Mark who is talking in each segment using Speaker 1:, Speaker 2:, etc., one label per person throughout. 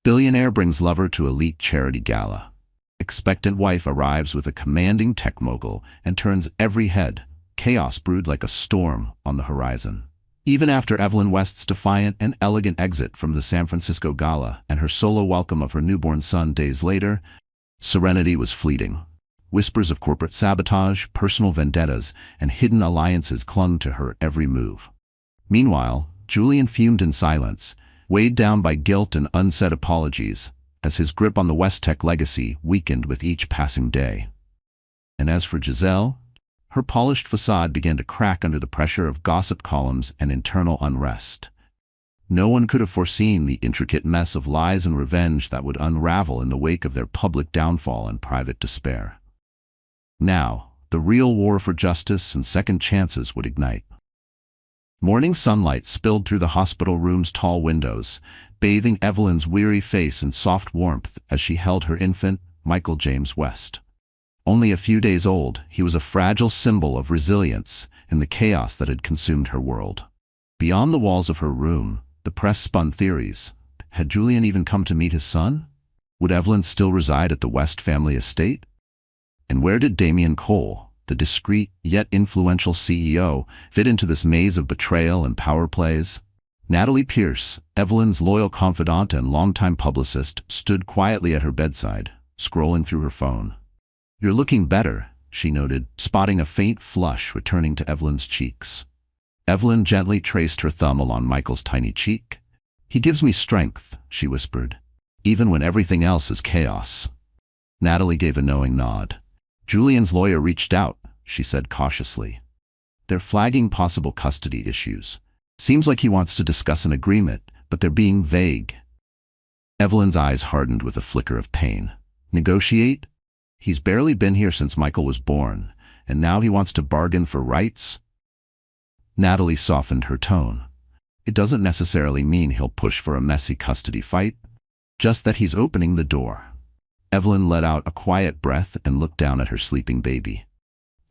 Speaker 1: Billionaire brings lover to elite charity gala. Expectant wife arrives with a commanding tech mogul and turns every head. Chaos brewed like a storm on the horizon. Even after Evelyn West's defiant and elegant exit from the San Francisco gala and her solo welcome of her newborn son days later, serenity was fleeting. Whispers of corporate sabotage, personal vendettas, and hidden alliances clung to her every move. Meanwhile, Julian fumed in silence, weighed down by guilt and unsaid apologies, as his grip on the West Tech legacy weakened with each passing day. And as for Giselle, her polished facade began to crack under the pressure of gossip columns and internal unrest. No one could have foreseen the intricate mess of lies and revenge that would unravel in the wake of their public downfall and private despair. Now, the real war for justice and second chances would ignite. Morning sunlight spilled through the hospital room's tall windows, bathing Evelyn's weary face in soft warmth as she held her infant, Michael James West. Only a few days old, he was a fragile symbol of resilience in the chaos that had consumed her world. Beyond the walls of her room, the press spun theories. Had Julian even come to meet his son? Would Evelyn still reside at the West family estate? And where did Damian Cole, the discreet yet influential CEO, fit into this maze of betrayal and power plays? Natalie Pierce, Evelyn's loyal confidant and longtime publicist, stood quietly at her bedside, scrolling through her phone. "You're looking better," she noted, spotting a faint flush returning to Evelyn's cheeks. Evelyn gently traced her thumb along Michael's tiny cheek. "He gives me strength," she whispered, "even when everything else is chaos." Natalie gave a knowing nod. "Julian's lawyer reached out," she said cautiously. "They're flagging possible custody issues. Seems like he wants to discuss an agreement, but they're being vague." Evelyn's eyes hardened with a flicker of pain. "Negotiate? He's barely been here since Michael was born, and now he wants to bargain for rights?" Natalie softened her tone. "It doesn't necessarily mean he'll push for a messy custody fight, just that he's opening the door." Evelyn let out a quiet breath and looked down at her sleeping baby.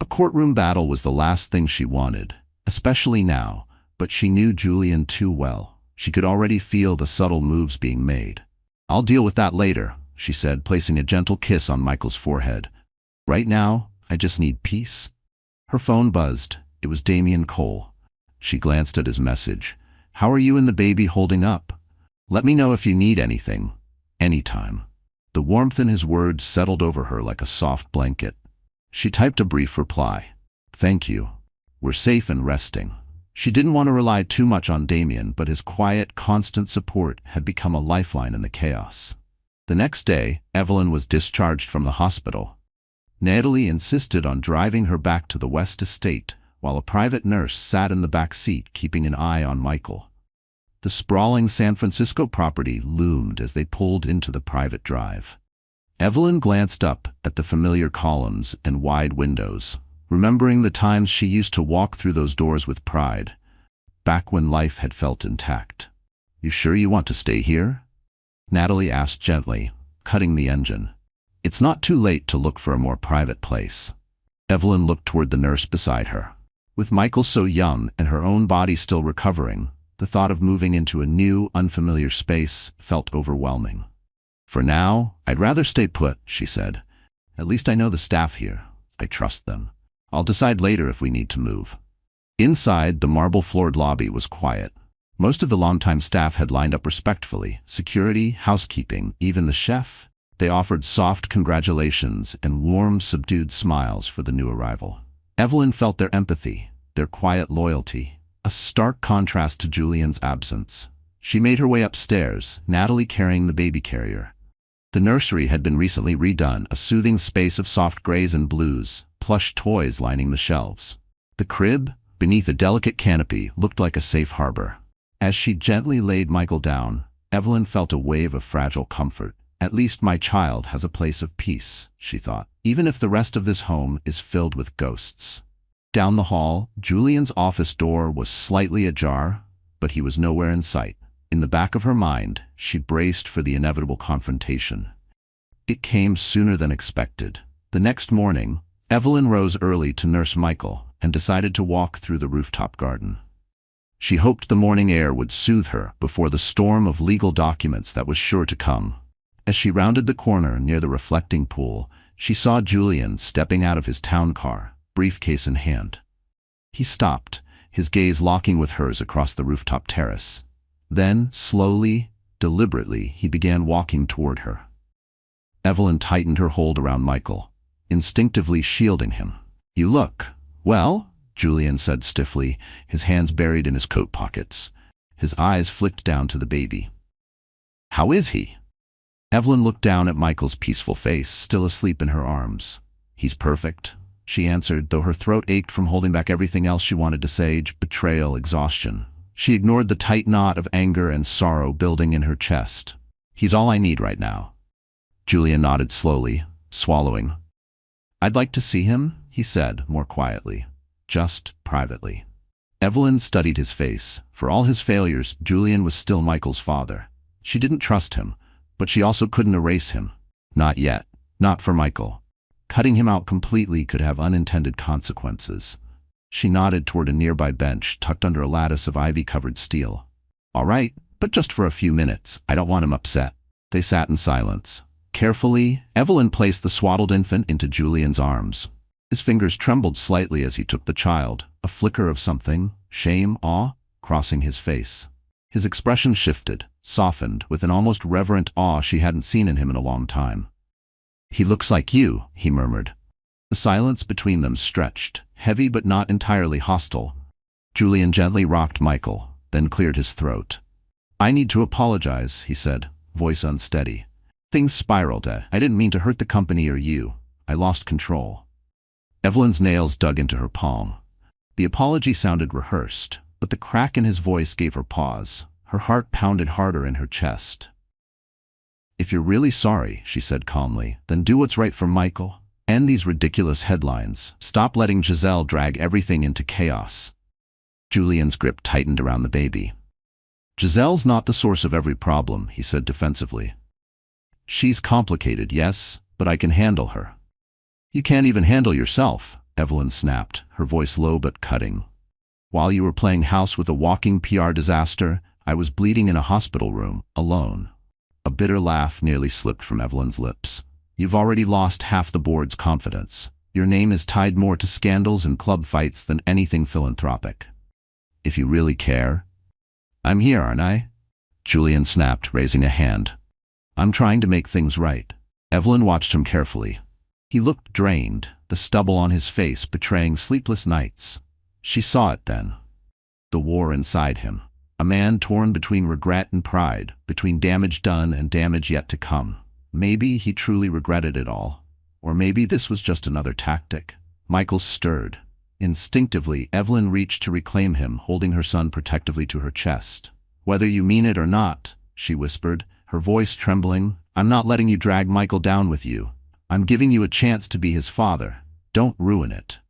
Speaker 1: A courtroom battle was the last thing she wanted, especially now, but she knew Julian too well. She could already feel the subtle moves being made. "I'll deal with that later," she said, placing a gentle kiss on Michael's forehead. "Right now, I just need peace." Her phone buzzed. It was Damian Cole. She glanced at his message. "How are you and the baby holding up? Let me know if you need anything. Anytime." The warmth in his words settled over her like a soft blanket. She typed a brief reply. "Thank you. We're safe and resting." She didn't want to rely too much on Damian, but his quiet, constant support had become a lifeline in the chaos. The next day, Evelyn was discharged from the hospital. Natalie insisted on driving her back to the West Estate, while a private nurse sat in the back seat keeping an eye on Michael. The sprawling San Francisco property loomed as they pulled into the private drive. Evelyn glanced up at the familiar columns and wide windows, remembering the times she used to walk through those doors with pride, back when life had felt intact. "You sure you want to stay here?" Natalie asked gently, cutting the engine. "It's not too late to look for a more private place." Evelyn looked toward the nurse beside her. With Michael so young and her own body still recovering, the thought of moving into a new, unfamiliar space felt overwhelming. "For now, I'd rather stay put," she said. "At least I know the staff here. I trust them. I'll decide later if we need to move." Inside, the marble-floored lobby was quiet. Most of the longtime staff had lined up respectfully. Security, housekeeping, even the chef. They offered soft congratulations and warm, subdued smiles for the new arrival. Evelyn felt their empathy, their quiet loyalty, a stark contrast to Julian's absence. She made her way upstairs, Natalie carrying the baby carrier. The nursery had been recently redone, a soothing space of soft grays and blues, plush toys lining the shelves. The crib, beneath a delicate canopy, looked like a safe harbor. As she gently laid Michael down, Evelyn felt a wave of fragile comfort. "At least my child has a place of peace," she thought, "even if the rest of this home is filled with ghosts." Down the hall, Julian's office door was slightly ajar, but he was nowhere in sight. In the back of her mind, she braced for the inevitable confrontation. It came sooner than expected. The next morning, Evelyn rose early to nurse Michael and decided to walk through the rooftop garden. She hoped the morning air would soothe her before the storm of legal documents that was sure to come. As she rounded the corner near the reflecting pool, she saw Julian stepping out of his town car, briefcase in hand. He stopped, his gaze locking with hers across the rooftop terrace. Then, slowly, deliberately, he began walking toward her. Evelyn tightened her hold around Michael, instinctively shielding him. "You look well," Julian said stiffly, his hands buried in his coat pockets. His eyes flicked down to the baby. "How is he?" Evelyn looked down at Michael's peaceful face, still asleep in her arms. "He's perfect," she answered, though her throat ached from holding back everything else she wanted to say: betrayal, exhaustion. She ignored the tight knot of anger and sorrow building in her chest. "He's all I need right now." Julian nodded slowly, swallowing. "I'd like to see him," he said, more quietly. "Just privately." Evelyn studied his face. For all his failures, Julian was still Michael's father. She didn't trust him, but she also couldn't erase him. Not yet. Not for Michael. Cutting him out completely could have unintended consequences. She nodded toward a nearby bench tucked under a lattice of ivy-covered steel. "All right, but just for a few minutes. I don't want him upset." They sat in silence. Carefully, Evelyn placed the swaddled infant into Julian's arms. His fingers trembled slightly as he took the child, a flicker of something, shame, awe, crossing his face. His expression shifted, softened, with an almost reverent awe she hadn't seen in him in a long time. "He looks like you," he murmured. The silence between them stretched, heavy but not entirely hostile. Julian gently rocked Michael, then cleared his throat. "I need to apologize," he said, voice unsteady. "Things spiraled. I didn't mean to hurt the company or you. I lost control." Evelyn's nails dug into her palm. The apology sounded rehearsed, but the crack in his voice gave her pause. Her heart pounded harder in her chest. "If you're really sorry," she said calmly, "then do what's right for Michael. End these ridiculous headlines. Stop letting Giselle drag everything into chaos." Julian's grip tightened around the baby. "Giselle's not the source of every problem," he said defensively. "She's complicated, yes, but I can handle her." "You can't even handle yourself," Evelyn snapped, her voice low but cutting. "While you were playing house with a walking PR disaster, I was bleeding in a hospital room, alone." A bitter laugh nearly slipped from Evelyn's lips. "You've already lost half the board's confidence. Your name is tied more to scandals and club fights than anything philanthropic. If you really care..." "I'm here, aren't I?" Julian snapped, raising a hand. "I'm trying to make things right." Evelyn watched him carefully. He looked drained, the stubble on his face betraying sleepless nights. She saw it then. The war inside him. A man torn between regret and pride, between damage done and damage yet to come. Maybe he truly regretted it all. Or maybe this was just another tactic. Michael stirred. Instinctively, Evelyn reached to reclaim him, holding her son protectively to her chest. "Whether you mean it or not," she whispered, her voice trembling, "I'm not letting you drag Michael down with you. I'm giving you a chance to be his father. Don't ruin it."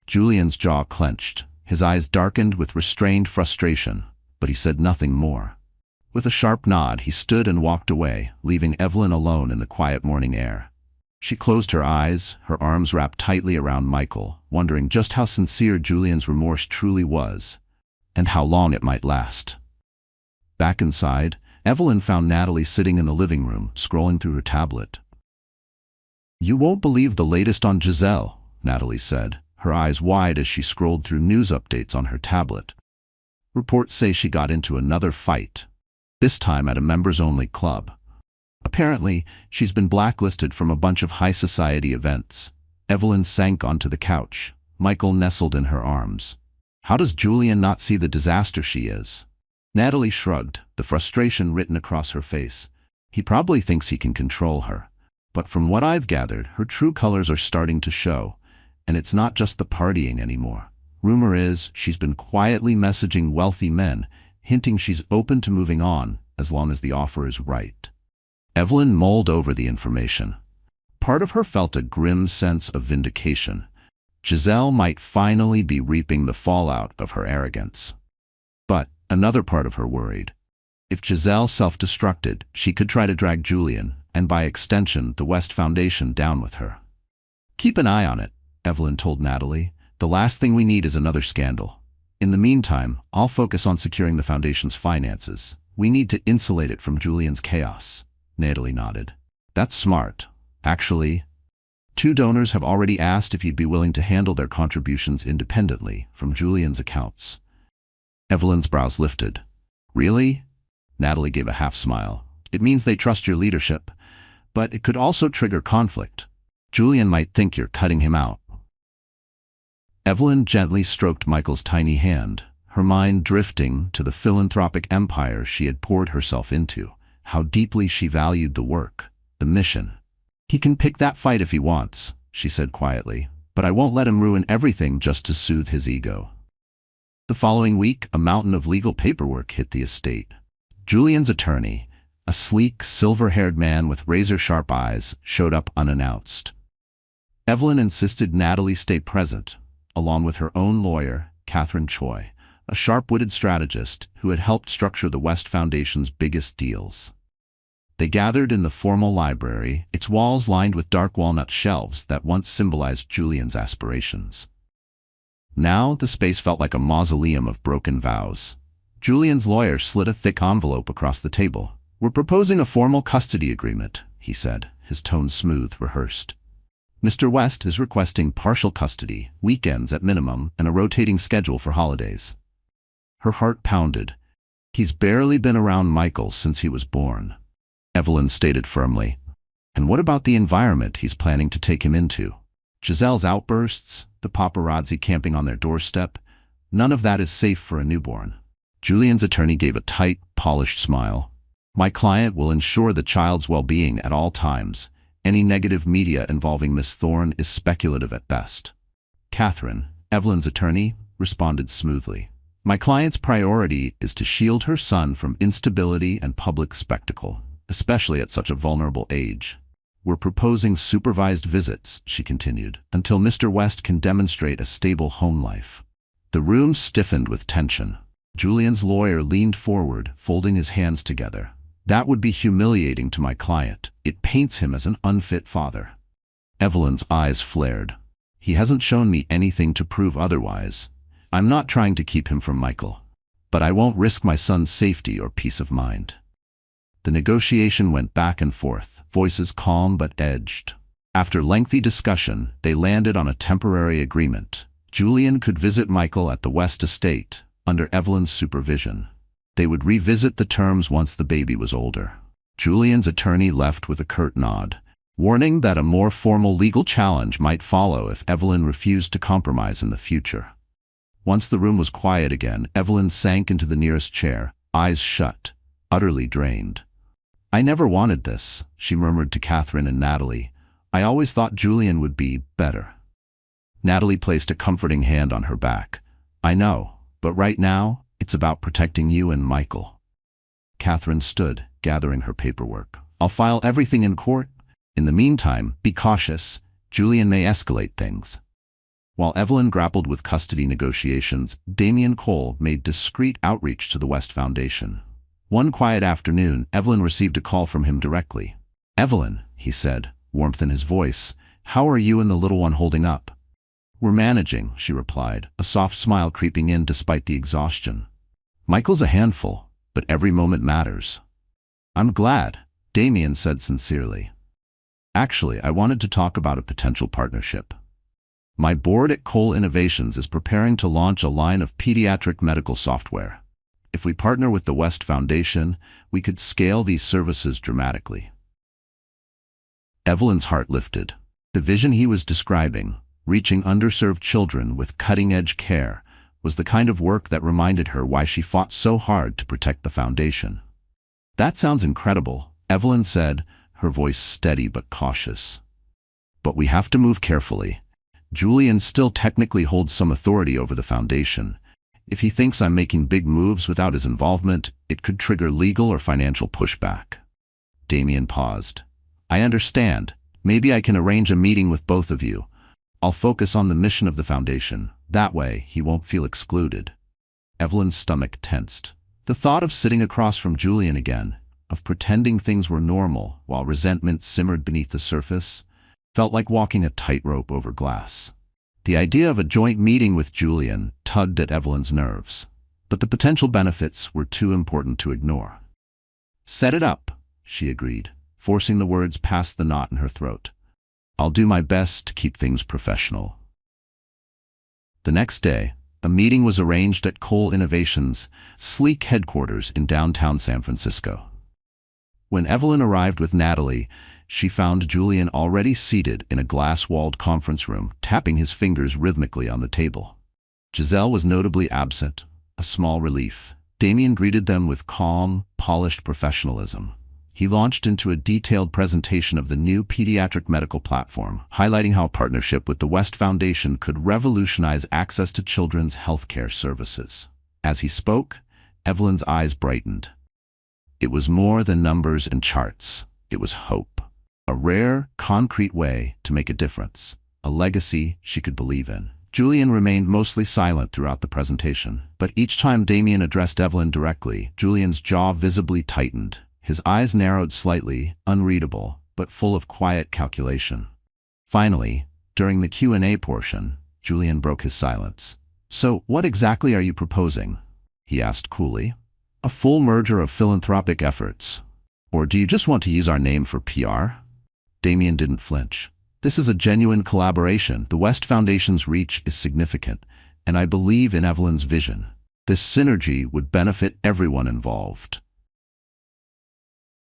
Speaker 1: Julian's jaw clenched. His eyes darkened with restrained frustration, but he said nothing more. With a sharp nod, he stood and walked away, leaving Evelyn alone in the quiet morning air. She closed her eyes, her arms wrapped tightly around Michael, wondering just how sincere Julian's remorse truly was, and how long it might last. Back inside, Evelyn found Natalie sitting in the living room, scrolling through her tablet. "You won't believe the latest on Giselle," Natalie said, her eyes wide as she scrolled through news updates on her tablet. "Reports say she got into another fight, this time at a members-only club. Apparently, she's been blacklisted from a bunch of high society events." Evelyn sank onto the couch. Michael nestled in her arms. "How does Julian not see the disaster she is?" Natalie shrugged, the frustration written across her face. "He probably thinks he can control her. But from what I've gathered, her true colors are starting to show, and it's not just the partying anymore. Rumor is she's been quietly messaging wealthy men, hinting she's open to moving on as long as the offer is right." Evelyn mulled over the information. Part of her felt a grim sense of vindication. Giselle might finally be reaping the fallout of her arrogance. But another part of her worried. If Giselle self-destructed, she could try to drag Julian, and by extension, the West Foundation, down with her. "Keep an eye on it," Evelyn told Natalie. "The last thing we need is another scandal." In the meantime, I'll focus on securing the foundation's finances. We need to insulate it from Julian's chaos. Natalie nodded. That's smart. Actually, 2 donors have already asked if you'd be willing to handle their contributions independently from Julian's accounts. Evelyn's brows lifted. Really? Natalie gave a half smile. It means they trust your leadership, but it could also trigger conflict. Julian might think you're cutting him out. Evelyn gently stroked Michael's tiny hand, her mind drifting to the philanthropic empire she had poured herself into, how deeply she valued the work, the mission. He can pick that fight if he wants, she said quietly, but I won't let him ruin everything just to soothe his ego. The following week, a mountain of legal paperwork hit the estate. Julian's attorney, a sleek, silver-haired man with razor-sharp eyes, showed up unannounced. Evelyn insisted Natalie stay present, along with her own lawyer, Catherine Choi, a sharp-witted strategist who had helped structure the West Foundation's biggest deals. They gathered in the formal library, its walls lined with dark walnut shelves that once symbolized Julian's aspirations. Now the space felt like a mausoleum of broken vows. Julian's lawyer slid a thick envelope across the table. We're proposing a formal custody agreement, he said, his tone smooth, rehearsed. Mr. West is requesting partial custody, weekends at minimum, and a rotating schedule for holidays. Her heart pounded. He's barely been around Michael since he was born. Evelyn stated firmly. And what about the environment he's planning to take him into? Giselle's outbursts, the paparazzi camping on their doorstep, none of that is safe for a newborn. Julian's attorney gave a tight, polished smile. My client will ensure the child's well-being at all times. Any negative media involving Miss Thorne is speculative at best. Catherine, Evelyn's attorney, responded smoothly. My client's priority is to shield her son from instability and public spectacle, especially at such a vulnerable age. We're proposing supervised visits, she continued, until Mr. West can demonstrate a stable home life. The room stiffened with tension. Julian's lawyer leaned forward, folding his hands together. That would be humiliating to my client. It paints him as an unfit father. Evelyn's eyes flared. He hasn't shown me anything to prove otherwise. I'm not trying to keep him from Michael, but I won't risk my son's safety or peace of mind. The negotiation went back and forth, voices calm but edged. After lengthy discussion, they landed on a temporary agreement. Julian could visit Michael at the West estate, under Evelyn's supervision. They would revisit the terms once the baby was older. Julian's attorney left with a curt nod, warning that a more formal legal challenge might follow if Evelyn refused to compromise in the future. Once the room was quiet again, Evelyn sank into the nearest chair, eyes shut, utterly drained. I never wanted this, she murmured to Catherine and Natalie. I always thought Julian would be better. Natalie placed a comforting hand on her back. I know, but right now, it's about protecting you and Michael. Catherine stood, gathering her paperwork. I'll file everything in court. In the meantime, be cautious. Julian may escalate things. While Evelyn grappled with custody negotiations, Damian Cole made discreet outreach to the West Foundation. One quiet afternoon, Evelyn received a call from him directly. Evelyn, he said, warmth in his voice, how are you and the little one holding up? We're managing, she replied, a soft smile creeping in despite the exhaustion. Michael's a handful, but every moment matters. I'm glad, Damian said sincerely. Actually, I wanted to talk about a potential partnership. My board at Cole Innovations is preparing to launch a line of pediatric medical software. If we partner with the West Foundation, we could scale these services dramatically. Evelyn's heart lifted. The vision he was describing, reaching underserved children with cutting-edge care, was the kind of work that reminded her why she fought so hard to protect the foundation. That sounds incredible, Evelyn said, her voice steady but cautious. But we have to move carefully. Julian still technically holds some authority over the foundation. If he thinks I'm making big moves without his involvement, it could trigger legal or financial pushback. Damian paused. I understand. Maybe I can arrange a meeting with both of you. I'll focus on the mission of the foundation. That way, he won't feel excluded. Evelyn's stomach tensed. The thought of sitting across from Julian again, of pretending things were normal while resentment simmered beneath the surface, felt like walking a tightrope over glass. The idea of a joint meeting with Julian tugged at Evelyn's nerves, but the potential benefits were too important to ignore. "Set it up," she agreed, forcing the words past the knot in her throat. "I'll do my best to keep things professional." The next day, a meeting was arranged at Cole Innovations' sleek headquarters in downtown San Francisco. When Evelyn arrived with Natalie, she found Julian already seated in a glass-walled conference room, tapping his fingers rhythmically on the table. Giselle was notably absent, a small relief. Damien greeted them with calm, polished professionalism. He launched into a detailed presentation of the new pediatric medical platform, highlighting how a partnership with the West Foundation could revolutionize access to children's healthcare services. As he spoke, Evelyn's eyes brightened. It was more than numbers and charts. It was hope. A rare, concrete way to make a difference. A legacy she could believe in. Julian remained mostly silent throughout the presentation, but each time Damien addressed Evelyn directly, Julian's jaw visibly tightened. His eyes narrowed slightly, unreadable, but full of quiet calculation. Finally, during the Q&A portion, Julian broke his silence. "So, what exactly are you proposing?" he asked coolly. "A full merger of philanthropic efforts? Or do you just want to use our name for PR?" Damien didn't flinch. "This is a genuine collaboration. The West Foundation's reach is significant, and I believe in Evelyn's vision. This synergy would benefit everyone involved."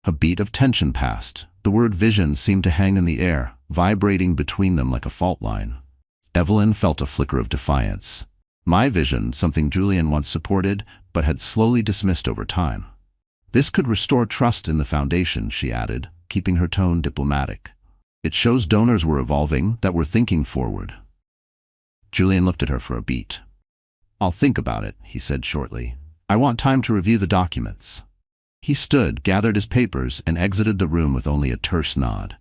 Speaker 1: A beat of tension passed. The word vision seemed to hang in the air, vibrating between them like a fault line. Evelyn felt a flicker of defiance. "My vision, something Julian once supported, but had slowly dismissed over time. This could restore trust in the foundation," she added, keeping her tone diplomatic. "It shows donors were evolving, that we're thinking forward." Julian looked at her for a beat. "I'll think about it," he said shortly. "I want time to review the documents." He stood, gathered his papers, and exited the room with only a terse nod.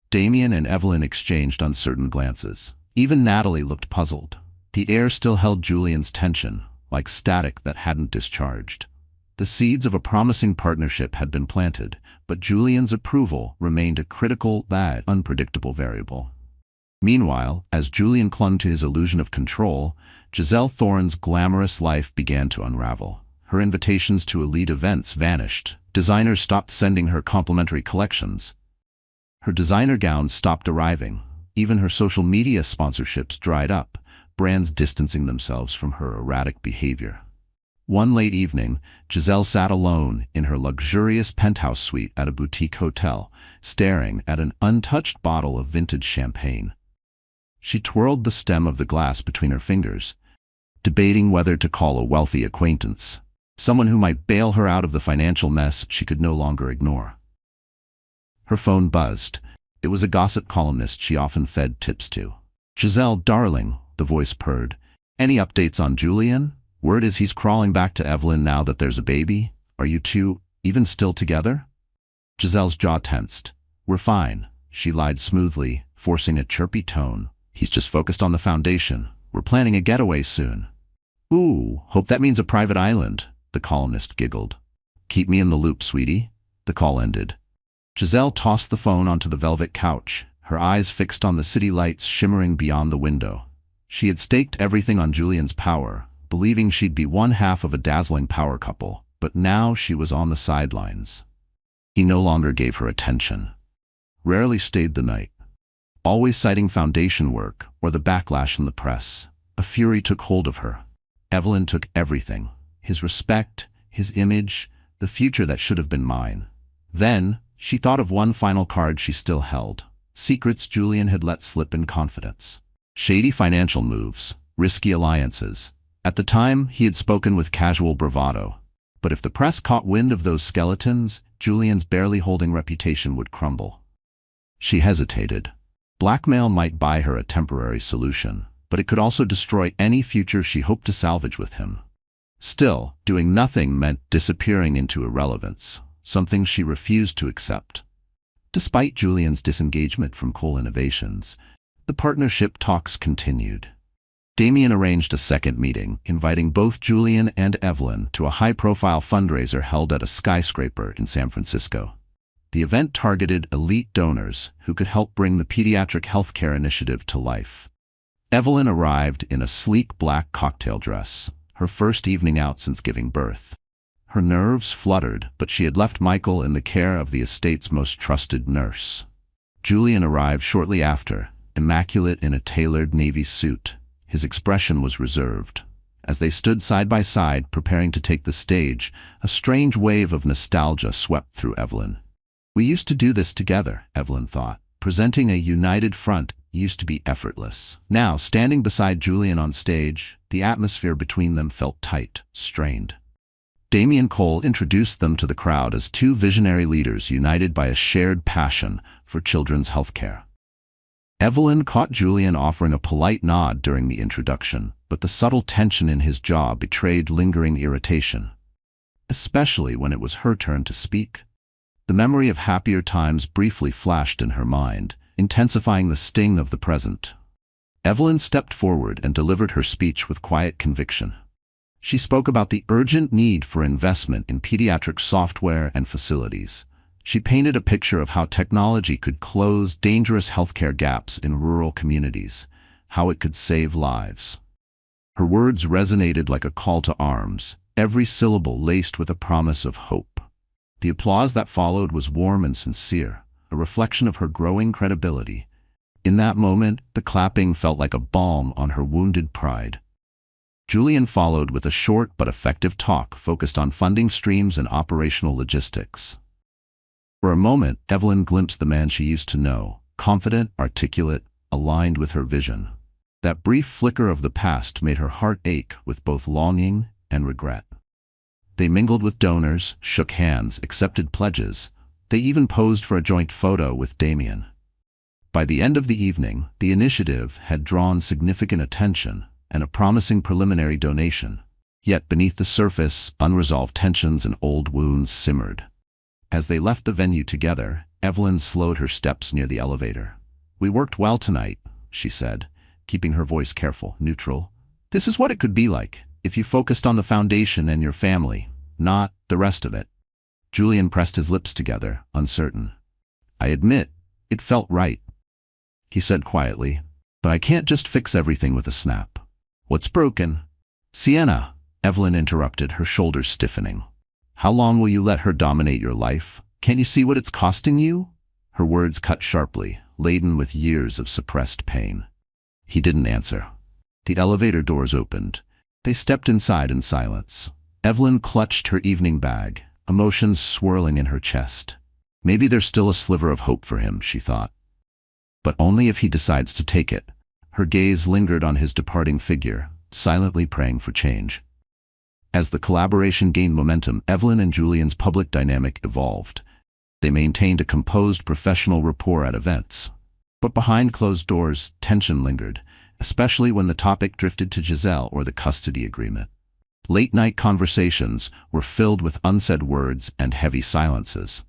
Speaker 1: Damien and Evelyn exchanged uncertain glances. Even Natalie looked puzzled. The air still held Julian's tension, like static that hadn't discharged. The seeds of a promising partnership had been planted, but Julian's approval remained a critical, unpredictable variable. Meanwhile, as Julian clung to his illusion of control, Giselle Thorne's glamorous life began to unravel. Her invitations to elite events vanished. Designers stopped sending her complimentary collections. Her designer gowns stopped arriving. Even her social media sponsorships dried up, brands distancing themselves from her erratic behavior. One late evening, Giselle sat alone in her luxurious penthouse suite at a boutique hotel, staring at an untouched bottle of vintage champagne. She twirled the stem of the glass between her fingers, debating whether to call a wealthy acquaintance, someone who might bail her out of the financial mess she could no longer ignore. Her phone buzzed. It was a gossip columnist she often fed tips to. "Giselle, darling," the voice purred. "Any updates on Julian? Word is he's crawling back to Evelyn now that there's a baby. Are you two even still together?" Giselle's jaw tensed. "We're fine," she lied smoothly, forcing a chirpy tone. "He's just focused on the foundation. We're planning a getaway soon." "Ooh, hope that means a private island," the columnist giggled. "Keep me in the loop, sweetie." The call ended. Giselle tossed the phone onto the velvet couch, her eyes fixed on the city lights shimmering beyond the window. She had staked everything on Julian's power, believing she'd be one half of a dazzling power couple, but now she was on the sidelines. He no longer gave her attention. Rarely stayed the night. Always citing foundation work or the backlash in the press. A fury took hold of her. Evelyn took everything. His respect, his image, the future that should have been mine. Then, she thought of one final card she still held. Secrets Julian had let slip in confidence. Shady financial moves, risky alliances. At the time, he had spoken with casual bravado. But if the press caught wind of those skeletons, Julian's barely holding reputation would crumble. She hesitated. Blackmail might buy her a temporary solution, but it could also destroy any future she hoped to salvage with him. Still, doing nothing meant disappearing into irrelevance, something she refused to accept. Despite Julian's disengagement from Cole Innovations, the partnership talks continued. Damien arranged a second meeting, inviting both Julian and Evelyn to a high-profile fundraiser held at a skyscraper in San Francisco. The event targeted elite donors who could help bring the pediatric healthcare initiative to life. Evelyn arrived in a sleek black cocktail dress, her first evening out since giving birth. Her nerves fluttered, but she had left Michael in the care of the estate's most trusted nurse. Julian arrived shortly after, immaculate in a tailored navy suit. His expression was reserved. As they stood side by side, preparing to take the stage, a strange wave of nostalgia swept through Evelyn. We used to do this together, Evelyn thought. Presenting a united front used to be effortless. Now, standing beside Julian on stage, the atmosphere between them felt tight, strained. Damian Cole introduced them to the crowd as two visionary leaders united by a shared passion for children's healthcare. Evelyn caught Julian offering a polite nod during the introduction, but the subtle tension in his jaw betrayed lingering irritation, especially when it was her turn to speak. The memory of happier times briefly flashed in her mind, intensifying the sting of the present. Evelyn stepped forward and delivered her speech with quiet conviction. She spoke about the urgent need for investment in pediatric software and facilities. She painted a picture of how technology could close dangerous healthcare gaps in rural communities, how it could save lives. Her words resonated like a call to arms, every syllable laced with a promise of hope. The applause that followed was warm and sincere, a reflection of her growing credibility. In that moment, the clapping felt like a balm on her wounded pride. Julian followed with a short but effective talk focused on funding streams and operational logistics. For a moment, Evelyn glimpsed the man she used to know, confident, articulate, aligned with her vision. That brief flicker of the past made her heart ache with both longing and regret. They mingled with donors, shook hands, accepted pledges. They even posed for a joint photo with Damian. By the end of the evening, the initiative had drawn significant attention and a promising preliminary donation. Yet beneath the surface, unresolved tensions and old wounds simmered. As they left the venue together, Evelyn slowed her steps near the elevator. "We worked well tonight," she said, keeping her voice careful, neutral. "This is what it could be like if you focused on the foundation and your family, not the rest of it." Julian pressed his lips together, uncertain. "I admit, it felt right," he said quietly, "but I can't just fix everything with a snap." "What's broken?" "Sienna," Evelyn interrupted, her shoulders stiffening. "How long will you let her dominate your life? Can't you see what it's costing you?" Her words cut sharply, laden with years of suppressed pain. He didn't answer. The elevator doors opened. They stepped inside in silence. Evelyn clutched her evening bag, emotions swirling in her chest. Maybe there's still a sliver of hope for him, she thought. But only if he decides to take it. Her gaze lingered on his departing figure, silently praying for change. As the collaboration gained momentum, Evelyn and Julian's public dynamic evolved. They maintained a composed professional rapport at events. But behind closed doors, tension lingered, especially when the topic drifted to Giselle or the custody agreement. Late-night conversations were filled with unsaid words and heavy silences.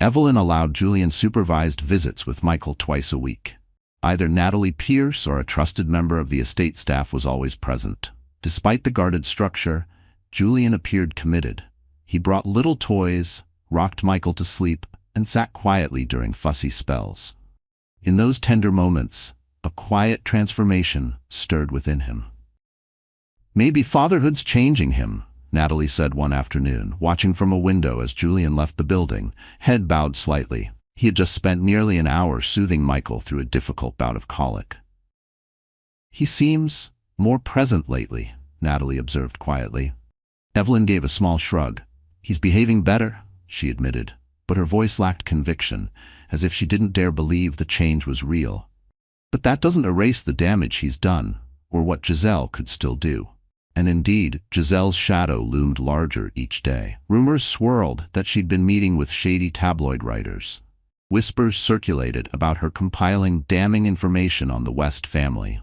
Speaker 1: Evelyn allowed Julian supervised visits with Michael twice a week. Either Natalie Pierce or a trusted member of the estate staff was always present. Despite the guarded structure, Julian appeared committed. He brought little toys, rocked Michael to sleep, and sat quietly during fussy spells. In those tender moments, a quiet transformation stirred within him. "Maybe fatherhood's changing him," Natalie said one afternoon, watching from a window as Julian left the building, head bowed slightly. He had just spent nearly an hour soothing Michael through a difficult bout of colic. "He seems more present lately," Natalie observed quietly. Evelyn gave a small shrug. "He's behaving better," she admitted, but her voice lacked conviction, as if she didn't dare believe the change was real. "But that doesn't erase the damage he's done, or what Giselle could still do." And indeed, Giselle's shadow loomed larger each day. Rumors swirled that she'd been meeting with shady tabloid writers. Whispers circulated about her compiling damning information on the West family.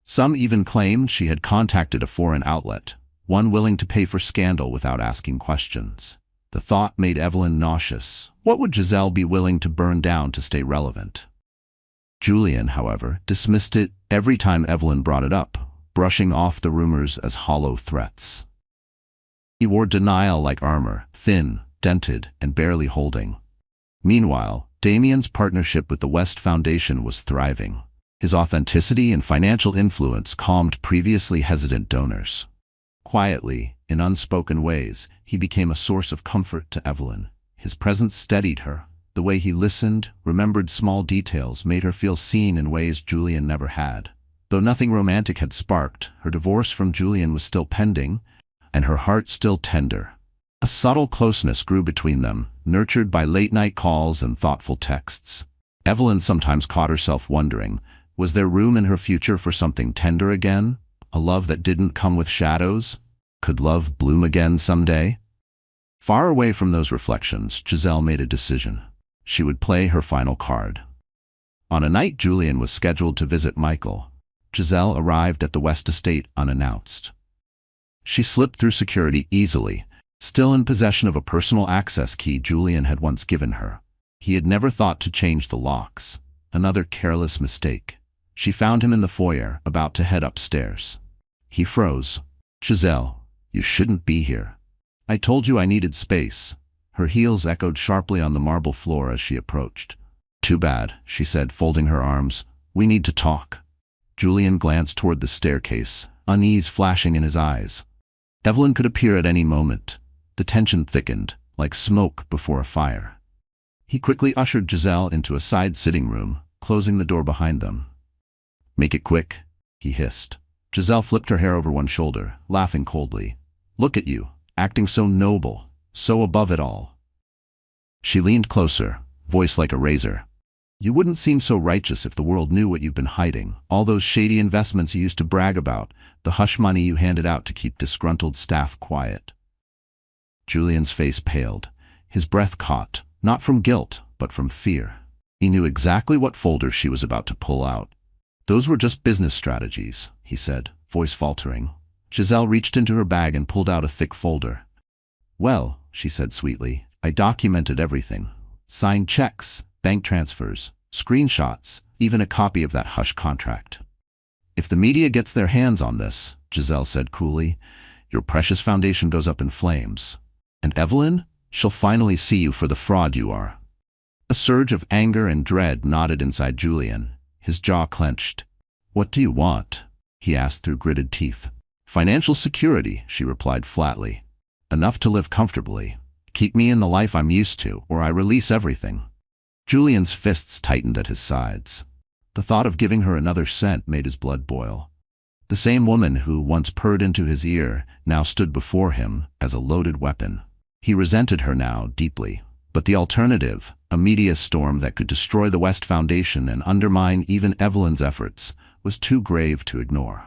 Speaker 1: Some even claimed she had contacted a foreign outlet, one willing to pay for scandal without asking questions. The thought made Evelyn nauseous. What would Giselle be willing to burn down to stay relevant? Julian, however, dismissed it every time Evelyn brought it up, brushing off the rumors as hollow threats. He wore denial like armor, thin, dented, and barely holding. Meanwhile, Damian's partnership with the West Foundation was thriving. His authenticity and financial influence calmed previously hesitant donors. Quietly, in unspoken ways, he became a source of comfort to Evelyn. His presence steadied her. The way he listened, remembered small details, made her feel seen in ways Julian never had. Though nothing romantic had sparked, her divorce from Julian was still pending, and her heart still tender. A subtle closeness grew between them, nurtured by late-night calls and thoughtful texts. Evelyn sometimes caught herself wondering, was there room in her future for something tender again? A love that didn't come with shadows? Could love bloom again someday? Far away from those reflections, Giselle made a decision. She would play her final card. On a night Julian was scheduled to visit Michael, Giselle arrived at the West Estate unannounced. She slipped through security easily, still in possession of a personal access key Julian had once given her. He had never thought to change the locks. Another careless mistake. She found him in the foyer, about to head upstairs. He froze. "Giselle, you shouldn't be here. I told you I needed space." Her heels echoed sharply on the marble floor as she approached. "Too bad," she said, folding her arms. "We need to talk." Julian glanced toward the staircase, unease flashing in his eyes. Evelyn could appear at any moment. The tension thickened, like smoke before a fire. He quickly ushered Giselle into a side sitting room, closing the door behind them. "Make it quick," he hissed. Giselle flipped her hair over one shoulder, laughing coldly. "Look at you, acting so noble, so above it all." She leaned closer, voice like a razor. "You wouldn't seem so righteous if the world knew what you've been hiding, all those shady investments you used to brag about, the hush money you handed out to keep disgruntled staff quiet." Julian's face paled. His breath caught, not from guilt, but from fear. He knew exactly what folder she was about to pull out. "Those were just business strategies," he said, voice faltering. Giselle reached into her bag and pulled out a thick folder. "Well," she said sweetly, "I documented everything. Signed checks, bank transfers, screenshots, even a copy of that hush contract. If the media gets their hands on this," Giselle said coolly, "your precious foundation goes up in flames. And Evelyn, she'll finally see you for the fraud you are." A surge of anger and dread knotted inside Julian. His jaw clenched. "What do you want?" he asked through gritted teeth. "Financial security," she replied flatly. "Enough to live comfortably. Keep me in the life I'm used to, or I release everything." Julian's fists tightened at his sides. The thought of giving her another cent made his blood boil. The same woman who once purred into his ear now stood before him as a loaded weapon. He resented her now deeply. But the alternative, a media storm that could destroy the West Foundation and undermine even Evelyn's efforts, was too grave to ignore.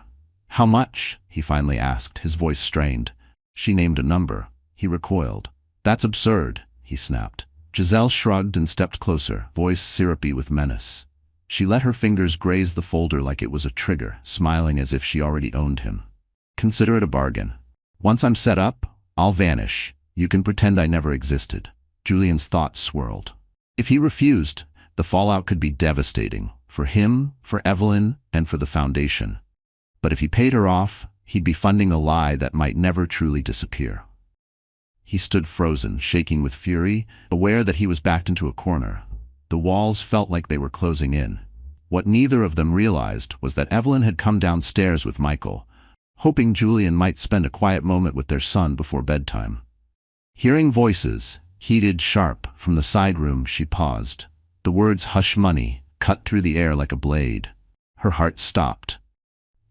Speaker 1: "How much?" he finally asked, his voice strained. She named a number. He recoiled. "That's absurd," he snapped. Giselle shrugged and stepped closer, voice syrupy with menace. She let her fingers graze the folder like it was a trigger, smiling as if she already owned him. "Consider it a bargain. Once I'm set up, I'll vanish. You can pretend I never existed." Julian's thoughts swirled. If he refused, the fallout could be devastating, for him, for Evelyn, and for the foundation. But if he paid her off, he'd be funding a lie that might never truly disappear. He stood frozen, shaking with fury, aware that he was backed into a corner. The walls felt like they were closing in. What neither of them realized was that Evelyn had come downstairs with Michael, hoping Julian might spend a quiet moment with their son before bedtime. Hearing voices, heated sharp, from the side room, she paused. The words "hush money" cut through the air like a blade. Her heart stopped.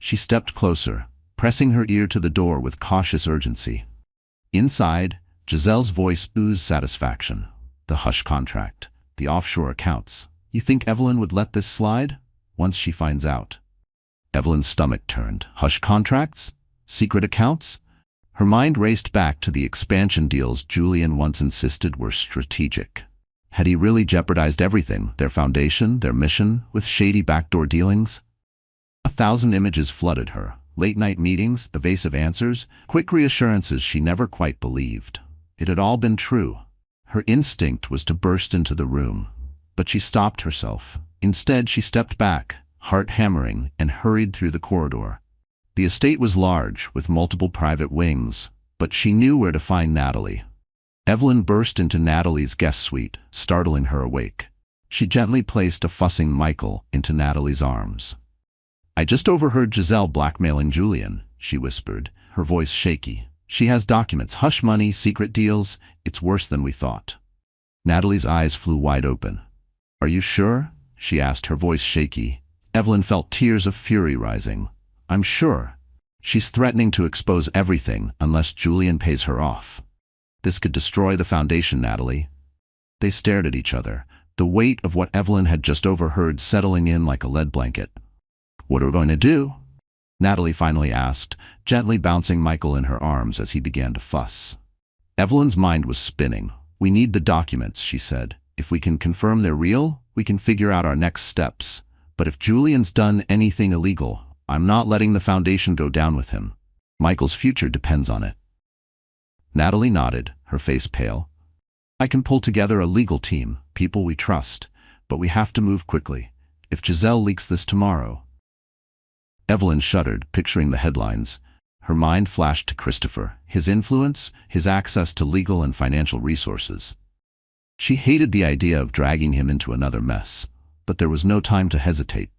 Speaker 1: She stepped closer, pressing her ear to the door with cautious urgency. Inside, Giselle's voice oozed satisfaction. "The hush contract, the offshore accounts. You think Evelyn would let this slide? Once she finds out." Evelyn's stomach turned. Hush contracts? Secret accounts? Her mind raced back to the expansion deals Julian once insisted were strategic. Had he really jeopardized everything, their foundation, their mission, with shady backdoor dealings? 1,000 images flooded her. Late-night meetings, evasive answers, quick reassurances she never quite believed. It had all been true. Her instinct was to burst into the room. But she stopped herself. Instead, she stepped back, heart hammering, and hurried through the corridor. The estate was large, with multiple private wings, but she knew where to find Natalie. Evelyn burst into Natalie's guest suite, startling her awake. She gently placed a fussing Michael into Natalie's arms. "I just overheard Giselle blackmailing Julian," she whispered, her voice shaky. "She has documents, hush money, secret deals. It's worse than we thought." Natalie's eyes flew wide open. "Are you sure?" she asked, her voice shaky. Evelyn felt tears of fury rising. "I'm sure. She's threatening to expose everything unless Julian pays her off. This could destroy the foundation, Natalie." They stared at each other, the weight of what Evelyn had just overheard settling in like a lead blanket. "What are we going to do?" Natalie finally asked, gently bouncing Michael in her arms as he began to fuss. Evelyn's mind was spinning. "We need the documents," she said. "If we can confirm they're real, we can figure out our next steps. But if Julian's done anything illegal, I'm not letting the foundation go down with him. Michael's future depends on it." Natalie nodded, her face pale. "I can pull together a legal team, people we trust, but we have to move quickly. If Giselle leaks this tomorrow—" Evelyn shuddered, picturing the headlines. Her mind flashed to Christopher, his influence, his access to legal and financial resources. She hated the idea of dragging him into another mess, but there was no time to hesitate.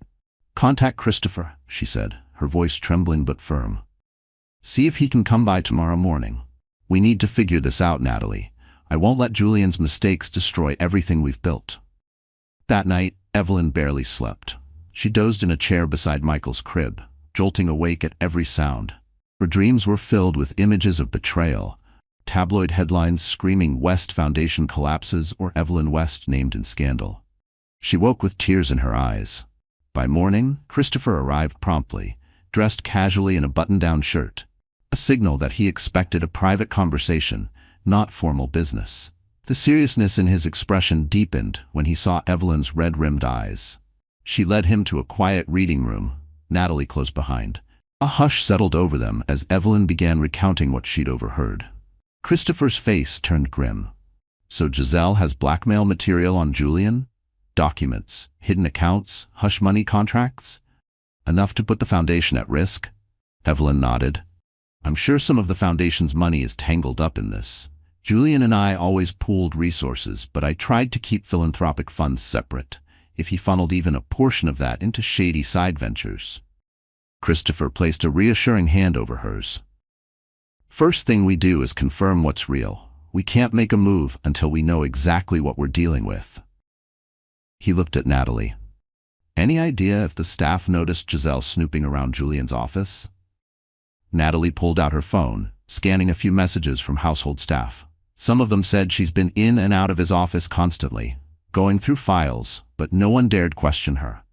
Speaker 1: "Contact Christopher," she said, her voice trembling but firm. "See if he can come by tomorrow morning. We need to figure this out, Natalie. I won't let Julian's mistakes destroy everything we've built." That night, Evelyn barely slept. She dozed in a chair beside Michael's crib, jolting awake at every sound. Her dreams were filled with images of betrayal, tabloid headlines screaming West Foundation collapses or Evelyn West named in scandal. She woke with tears in her eyes. By morning, Christopher arrived promptly, dressed casually in a button-down shirt, a signal that he expected a private conversation, not formal business. The seriousness in his expression deepened when he saw Evelyn's red-rimmed eyes. She led him to a quiet reading room, Natalie close behind. A hush settled over them as Evelyn began recounting what she'd overheard. Christopher's face turned grim. "So Giselle has blackmail material on Julian? Documents, hidden accounts, hush money contracts? Enough to put the foundation at risk?" Evelyn nodded. "I'm sure some of the foundation's money is tangled up in this. Julian and I always pooled resources, but I tried to keep philanthropic funds separate. If he funneled even a portion of that into shady side ventures." Christopher placed a reassuring hand over hers. "First thing we do is confirm what's real. We can't make a move until we know exactly what we're dealing with." He looked at Natalie. "Any idea if the staff noticed Giselle snooping around Julian's office?" Natalie pulled out her phone, scanning a few messages from household staff. Some of them said she's been in and out of his office constantly, going through files, but no one dared question her.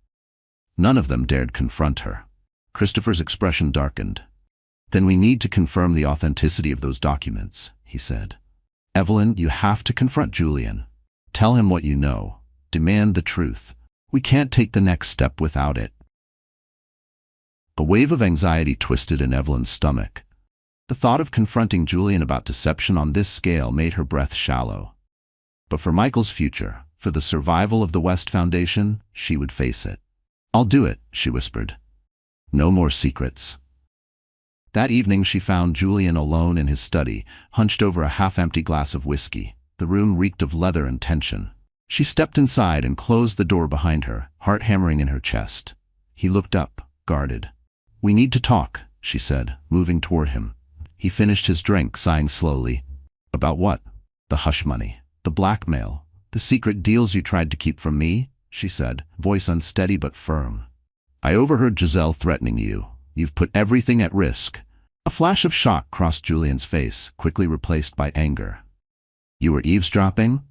Speaker 1: None of them dared confront her. Christopher's expression darkened. "Then we need to confirm the authenticity of those documents," he said. "Evelyn, you have to confront Julian. Tell him what you know. Demand the truth. We can't take the next step without it." A wave of anxiety twisted in Evelyn's stomach. The thought of confronting Julian about deception on this scale made her breath shallow. But for Michael's future, for the survival of the West Foundation, she would face it. "I'll do it," she whispered. "No more secrets." That evening she found Julian alone in his study, hunched over a half-empty glass of whiskey. The room reeked of leather and tension. She stepped inside and closed the door behind her, heart hammering in her chest. He looked up, guarded. "We need to talk," she said, moving toward him. He finished his drink, sighing slowly. "About what?" "The hush money, the blackmail, the secret deals you tried to keep from me," she said, voice unsteady but firm. "I overheard Giselle threatening you. You've put everything at risk." A flash of shock crossed Julian's face, quickly replaced by anger. "You were eavesdropping?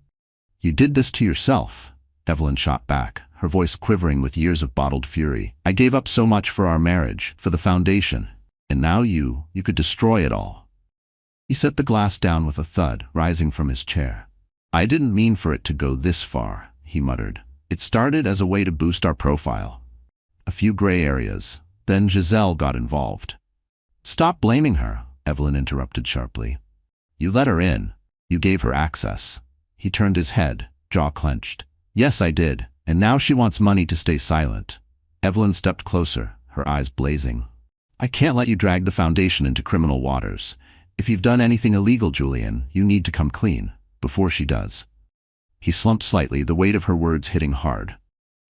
Speaker 1: You did this to yourself," Evelyn shot back, her voice quivering with years of bottled fury. "I gave up so much for our marriage, for the foundation, and now you could destroy it all." He set the glass down with a thud, rising from his chair. "I didn't mean for it to go this far," he muttered. "It started as a way to boost our profile. A few gray areas. Then Giselle got involved." "Stop blaming her," Evelyn interrupted sharply. "You let her in. You gave her access." He turned his head, jaw clenched. "Yes, I did. And now she wants money to stay silent." Evelyn stepped closer, her eyes blazing. "I can't let you drag the foundation into criminal waters. If you've done anything illegal, Julian, you need to come clean, before she does." He slumped slightly, the weight of her words hitting hard.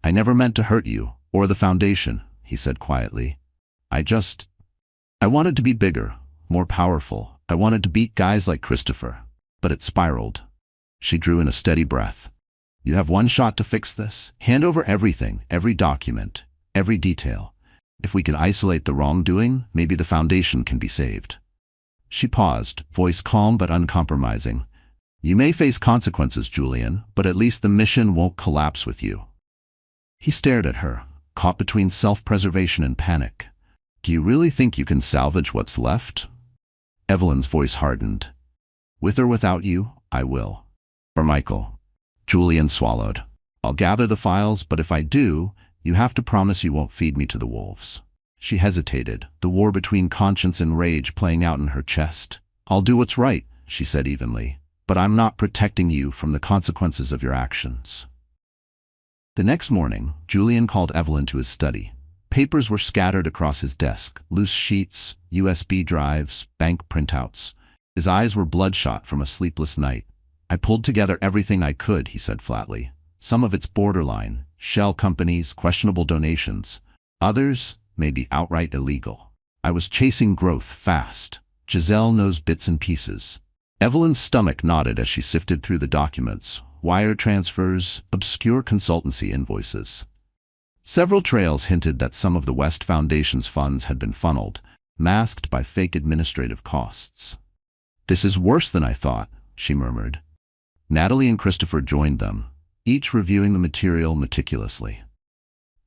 Speaker 1: "I never meant to hurt you, or the foundation," he said quietly. I wanted to be bigger, more powerful. I wanted to beat guys like Christopher. But it spiraled." She drew in a steady breath. "You have one shot to fix this. Hand over everything, every document, every detail. If we can isolate the wrongdoing, maybe the foundation can be saved." She paused, voice calm but uncompromising. "You may face consequences, Julian, but at least the mission won't collapse with you." He stared at her, caught between self-preservation and panic. "Do you really think you can salvage what's left?" Evelyn's voice hardened. "With or without you, I will. For Michael." Julian swallowed. "I'll gather the files, but if I do, you have to promise you won't feed me to the wolves." She hesitated, the war between conscience and rage playing out in her chest. "I'll do what's right," she said evenly, "but I'm not protecting you from the consequences of your actions." The next morning, Julian called Evelyn to his study. Papers were scattered across his desk, loose sheets, USB drives, bank printouts. His eyes were bloodshot from a sleepless night. "I pulled together everything I could," he said flatly. "Some of it's borderline, shell companies, questionable donations. Others may be outright illegal. I was chasing growth fast. Giselle knows bits and pieces." Evelyn's stomach knotted as she sifted through the documents, wire transfers, obscure consultancy invoices. Several trails hinted that some of the West Foundation's funds had been funneled, masked by fake administrative costs. "This is worse than I thought," she murmured. Natalie and Christopher joined them, each reviewing the material meticulously.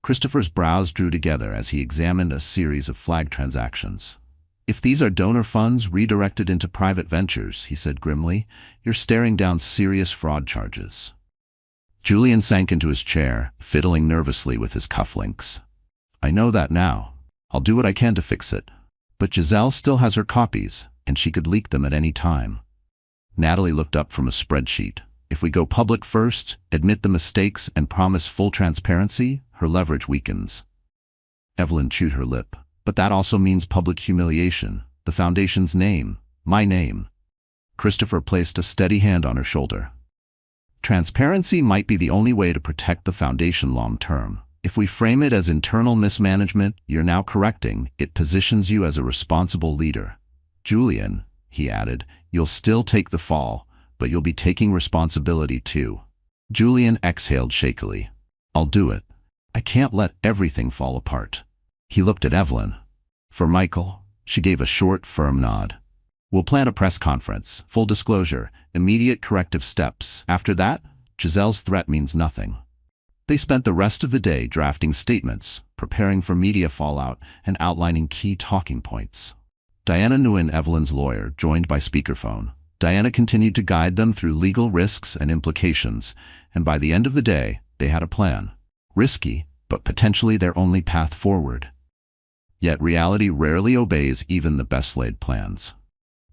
Speaker 1: Christopher's brows drew together as he examined a series of flag transactions. "If these are donor funds redirected into private ventures," he said grimly, "you're staring down serious fraud charges." Julian sank into his chair, fiddling nervously with his cufflinks. "I know that now. I'll do what I can to fix it. But Giselle still has her copies, and she could leak them at any time." Natalie looked up from a spreadsheet. "If we go public first, admit the mistakes, and promise full transparency, her leverage weakens." Evelyn chewed her lip. "But that also means public humiliation. The Foundation's name. My name." Christopher placed a steady hand on her shoulder. "Transparency might be the only way to protect the Foundation long term. If we frame it as internal mismanagement, you're now correcting, it positions you as a responsible leader. Julian," he added, "you'll still take the fall, but you'll be taking responsibility too." Julian exhaled shakily. "I'll do it. I can't let everything fall apart." He looked at Evelyn. "For Michael," she gave a short, firm nod. "We'll plan a press conference, full disclosure, immediate corrective steps. After that, Giselle's threat means nothing." They spent the rest of the day drafting statements, preparing for media fallout, and outlining key talking points. Diana Nguyen, Evelyn's lawyer, joined by speakerphone. Diana continued to guide them through legal risks and implications, and by the end of the day, they had a plan. Risky, but potentially their only path forward. Yet reality rarely obeys even the best-laid plans.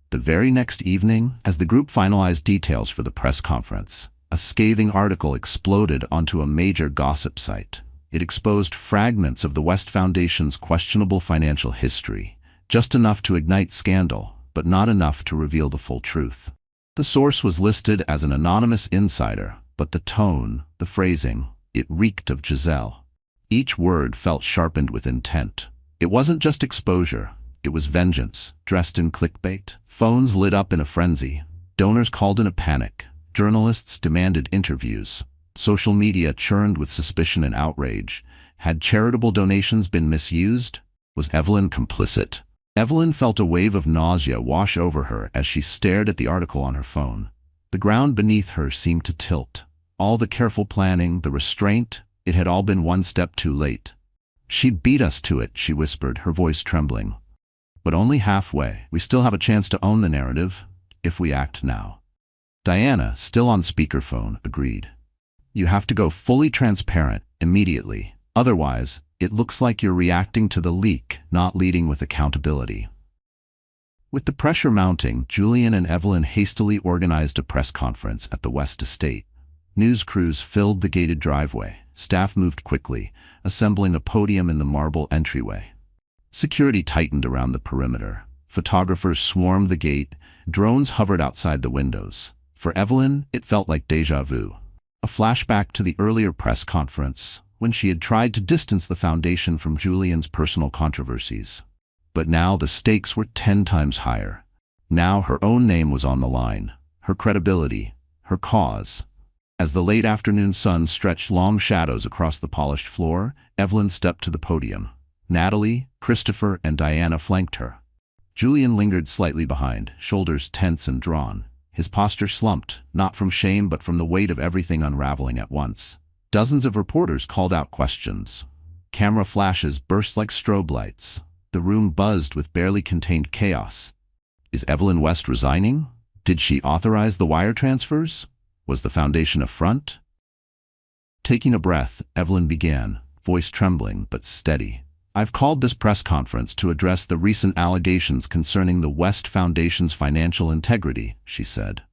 Speaker 1: The very next evening, as the group finalized details for the press conference, a scathing article exploded onto a major gossip site. It exposed fragments of the West Foundation's questionable financial history, just enough to ignite scandal, but not enough to reveal the full truth. The source was listed as an anonymous insider, but the tone, the phrasing, it reeked of Giselle. Each word felt sharpened with intent. It wasn't just exposure, it was vengeance, dressed in clickbait. Phones lit up in a frenzy. Donors called in a panic. Journalists demanded interviews. Social media churned with suspicion and outrage. Had charitable donations been misused? Was Evelyn complicit? Evelyn felt a wave of nausea wash over her as she stared at the article on her phone. The ground beneath her seemed to tilt. All the careful planning, the restraint, it had all been one step too late. "She beat us to it," she whispered, her voice trembling. "But only halfway. We still have a chance to own the narrative, if we act now." Diana, still on speakerphone, agreed. "You have to go fully transparent, immediately. Otherwise, it looks like you're reacting to the leak, not leading with accountability." With the pressure mounting, Julian and Evelyn hastily organized a press conference at the West Estate. News crews filled the gated driveway. Staff moved quickly, assembling a podium in the marble entryway. Security tightened around the perimeter. Photographers swarmed the gate. Drones hovered outside the windows. For Evelyn, it felt like déjà vu. A flashback to the earlier press conference, when she had tried to distance the foundation from Julian's personal controversies. But now the stakes were 10 times higher. Now her own name was on the line, her credibility, her cause. As the late afternoon sun stretched long shadows across the polished floor, Evelyn stepped to the podium. Natalie, Christopher, and Diana flanked her. Julian lingered slightly behind, shoulders tense and drawn. His posture slumped, not from shame but from the weight of everything unraveling at once. Dozens of reporters called out questions. Camera flashes burst like strobe lights. The room buzzed with barely contained chaos. Is Evelyn West resigning? Did she authorize the wire transfers? Was the foundation a front? Taking a breath, Evelyn began, voice trembling but steady. I've called this press conference to address the recent allegations concerning the West Foundation's financial integrity, she said.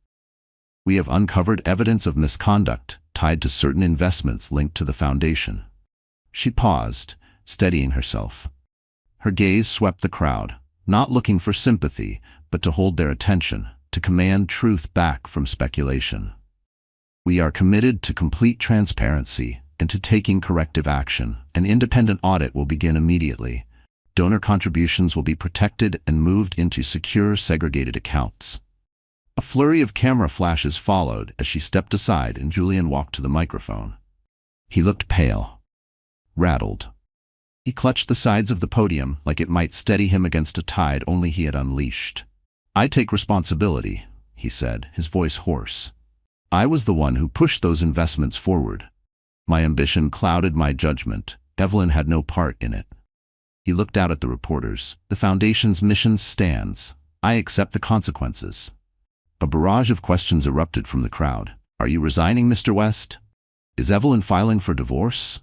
Speaker 1: We have uncovered evidence of misconduct tied to certain investments linked to the foundation. She paused, steadying herself. Her gaze swept the crowd, not looking for sympathy, but to hold their attention, to command truth back from speculation. We are committed to complete transparency and to taking corrective action. An independent audit will begin immediately. Donor contributions will be protected and moved into secure, segregated accounts. A flurry of camera flashes followed as she stepped aside and Julian walked to the microphone. He looked pale, rattled. He clutched the sides of the podium like it might steady him against a tide only he had unleashed. I take responsibility, he said, his voice hoarse. I was the one who pushed those investments forward. My ambition clouded my judgment. Evelyn had no part in it. He looked out at the reporters. The foundation's mission stands. I accept the consequences. A barrage of questions erupted from the crowd. Are you resigning, Mr. West? Is Evelyn filing for divorce?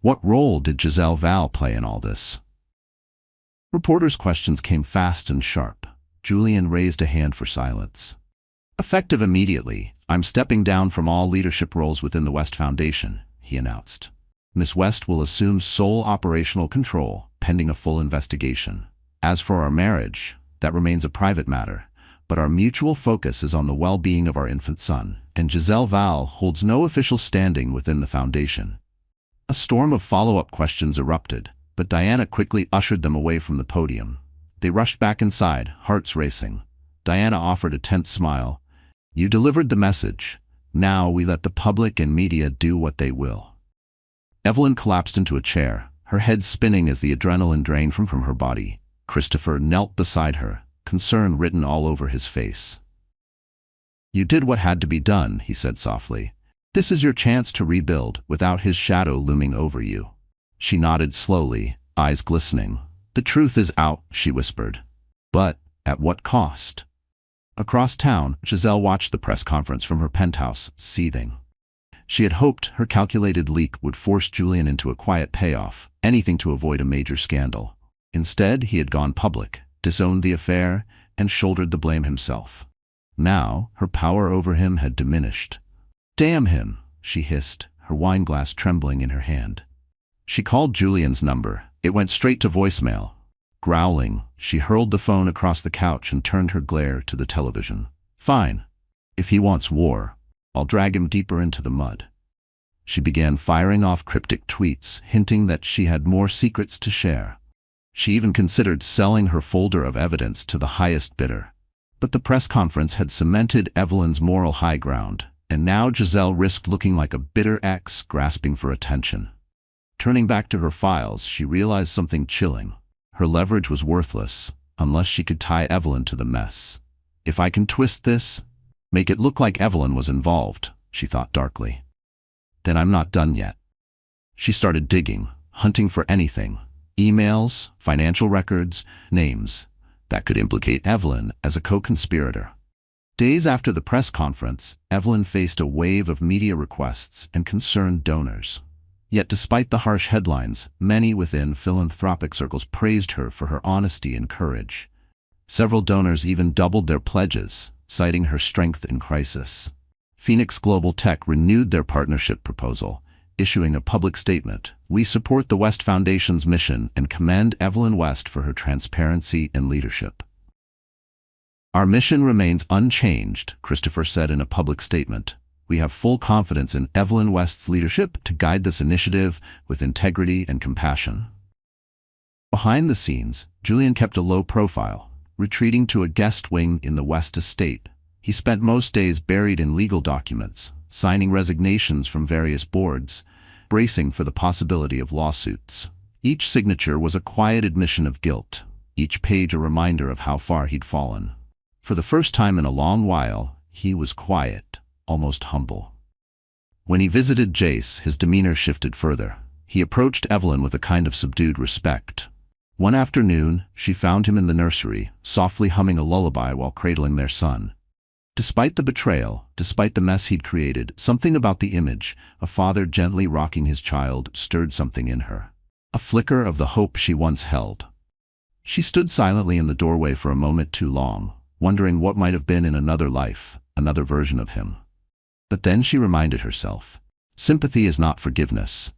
Speaker 1: What role did Giselle Val play in all this? Reporters' questions came fast and sharp. Julian raised a hand for silence. Effective immediately, I'm stepping down from all leadership roles within the West Foundation, he announced. Miss West will assume sole operational control, pending a full investigation. As for our marriage, that remains a private matter, but our mutual focus is on the well-being of our infant son, and Giselle Val holds no official standing within the foundation. A storm of follow-up questions erupted, but Diana quickly ushered them away from the podium. They rushed back inside, hearts racing. Diana offered a tense smile. You delivered the message. Now we let the public and media do what they will. Evelyn collapsed into a chair, her head spinning as the adrenaline drained from her body. Christopher knelt beside her, concern written all over his face. You did what had to be done, he said softly. This is your chance to rebuild without his shadow looming over you. She nodded slowly, eyes glistening. The truth is out, she whispered. But at what cost? Across town, Giselle watched the press conference from her penthouse, seething. She had hoped her calculated leak would force Julian into a quiet payoff, anything to avoid a major scandal. Instead, he had gone public, disowned the affair, and shouldered the blame himself. Now, her power over him had diminished. Damn him, she hissed, her wine glass trembling in her hand. She called Julian's number. It went straight to voicemail. Growling, she hurled the phone across the couch and turned her glare to the television. Fine. If he wants war, I'll drag him deeper into the mud. She began firing off cryptic tweets, hinting that she had more secrets to share. She even considered selling her folder of evidence to the highest bidder. But the press conference had cemented Evelyn's moral high ground, and now Giselle risked looking like a bitter ex grasping for attention. Turning back to her files, she realized something chilling. Her leverage was worthless, unless she could tie Evelyn to the mess. If I can twist this, make it look like Evelyn was involved, she thought darkly. Then I'm not done yet. She started digging, hunting for anything. Emails, financial records, names that could implicate Evelyn as a co-conspirator. Days after the press conference, Evelyn faced a wave of media requests and concerned donors. Yet despite the harsh headlines, many within philanthropic circles praised her for her honesty and courage. Several donors even doubled their pledges, citing her strength in crisis. Phoenix Global Tech renewed their partnership proposal, issuing a public statement. We support the West Foundation's mission and commend Evelyn West for her transparency and leadership. Our mission remains unchanged, Christopher said in a public statement. We have full confidence in Evelyn West's leadership to guide this initiative with integrity and compassion. Behind the scenes, Julian kept a low profile, retreating to a guest wing in the West estate. He spent most days buried in legal documents, signing resignations from various boards, bracing for the possibility of lawsuits. Each signature was a quiet admission of guilt, each page a reminder of how far he'd fallen. For the first time in a long while, he was quiet, almost humble. When he visited Jace, his demeanor shifted further. He approached Evelyn with a kind of subdued respect. One afternoon, she found him in the nursery, softly humming a lullaby while cradling their son. Despite the betrayal, despite the mess he'd created, something about the image, a father gently rocking his child, stirred something in her. A flicker of the hope she once held. She stood silently in the doorway for a moment too long, wondering what might have been in another life, another version of him. But then she reminded herself, sympathy is not forgiveness,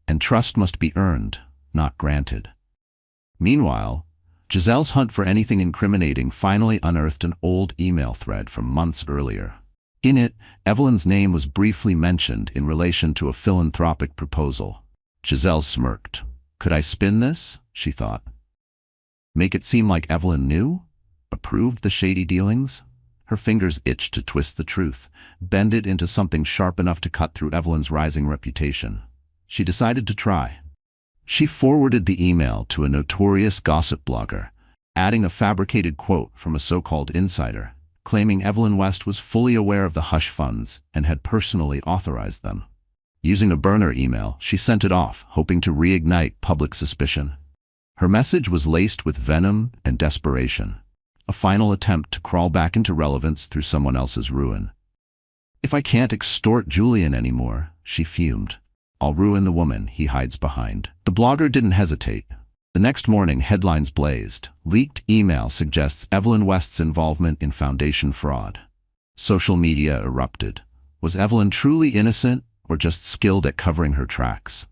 Speaker 1: and trust must be earned, not granted. Meanwhile, Giselle's hunt for anything incriminating finally unearthed an old email thread from months earlier. In it, Evelyn's name was briefly mentioned in relation to a philanthropic proposal. Giselle smirked. Could I spin this? She thought. Make it seem like Evelyn knew? Approved the shady dealings? Her fingers itched to twist the truth, bend it into something sharp enough to cut through Evelyn's rising reputation. She decided to try. She forwarded the email to a notorious gossip blogger, adding a fabricated quote from a so-called insider, claiming Evelyn West was fully aware of the hush funds and had personally authorized them. Using a burner email, she sent it off, hoping to reignite public suspicion. Her message was laced with venom and desperation, a final attempt to crawl back into relevance through someone else's ruin. If I can't extort Julian anymore, she fumed, I'll ruin the woman he hides behind. The blogger didn't hesitate. The next morning, headlines blazed. Leaked email suggests Evelyn West's involvement in foundation fraud. Social media erupted. Was Evelyn truly innocent or just skilled at covering her tracks?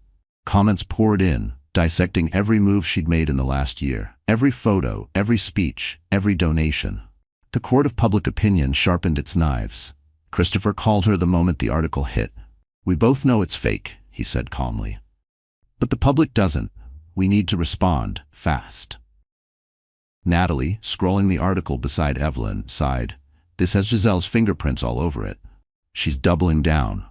Speaker 1: Comments poured in, dissecting every move she'd made in the last year. Every photo, every speech, every donation. The court of public opinion sharpened its knives. Christopher called her the moment the article hit. We both know it's fake, he said calmly. But the public doesn't. We need to respond, fast. Natalie, scrolling the article beside Evelyn, sighed. This has Giselle's fingerprints all over it. She's doubling down.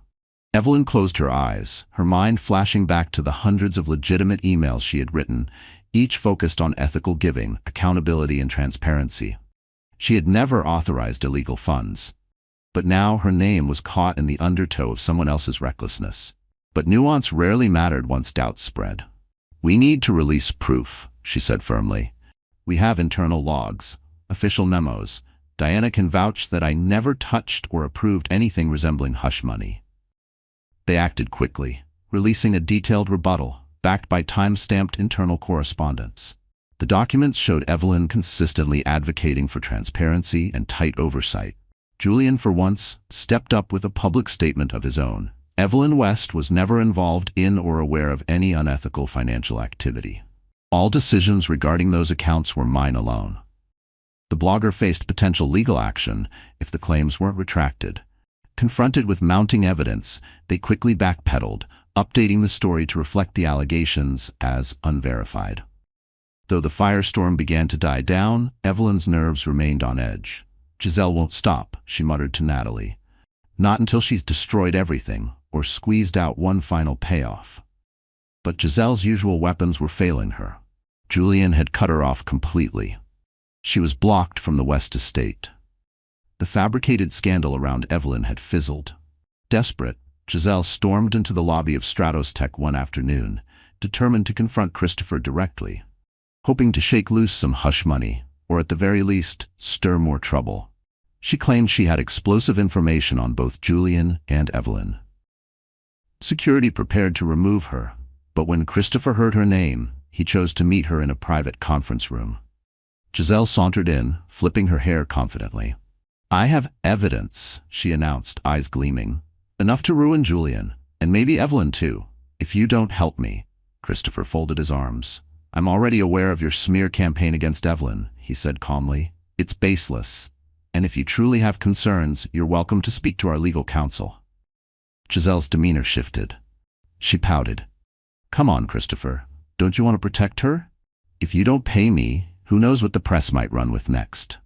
Speaker 1: Evelyn closed her eyes, her mind flashing back to the hundreds of legitimate emails she had written, each focused on ethical giving, accountability, and transparency. She had never authorized illegal funds. But now her name was caught in the undertow of someone else's recklessness. But nuance rarely mattered once doubts spread. We need to release proof, she said firmly. We have internal logs, official memos. Diana can vouch that I never touched or approved anything resembling hush money. They acted quickly, releasing a detailed rebuttal, backed by time-stamped internal correspondence. The documents showed Evelyn consistently advocating for transparency and tight oversight. Julian, for once, stepped up with a public statement of his own. Evelyn West was never involved in or aware of any unethical financial activity. All decisions regarding those accounts were mine alone. The blogger faced potential legal action if the claims weren't retracted. Confronted with mounting evidence, they quickly backpedaled, updating the story to reflect the allegations as unverified. Though the firestorm began to die down, Evelyn's nerves remained on edge. Giselle won't stop, she muttered to Natalie. Not until she's destroyed everything, or squeezed out one final payoff. But Giselle's usual weapons were failing her. Julian had cut her off completely. She was blocked from the West estate. The fabricated scandal around Evelyn had fizzled. Desperate, Giselle stormed into the lobby of Stratos Tech one afternoon, determined to confront Christopher directly, hoping to shake loose some hush money, or at the very least, stir more trouble. She claimed she had explosive information on both Julian and Evelyn. Security prepared to remove her, but when Christopher heard her name, he chose to meet her in a private conference room. Giselle sauntered in, flipping her hair confidently. I have evidence, she announced, eyes gleaming. Enough to ruin Julian, and maybe Evelyn too, if you don't help me. Christopher folded his arms. I'm already aware of your smear campaign against Evelyn, he said calmly. It's baseless. And if you truly have concerns, you're welcome to speak to our legal counsel. Giselle's demeanor shifted. She pouted. Come on, Christopher. Don't you want to protect her? If you don't pay me, who knows what the press might run with next?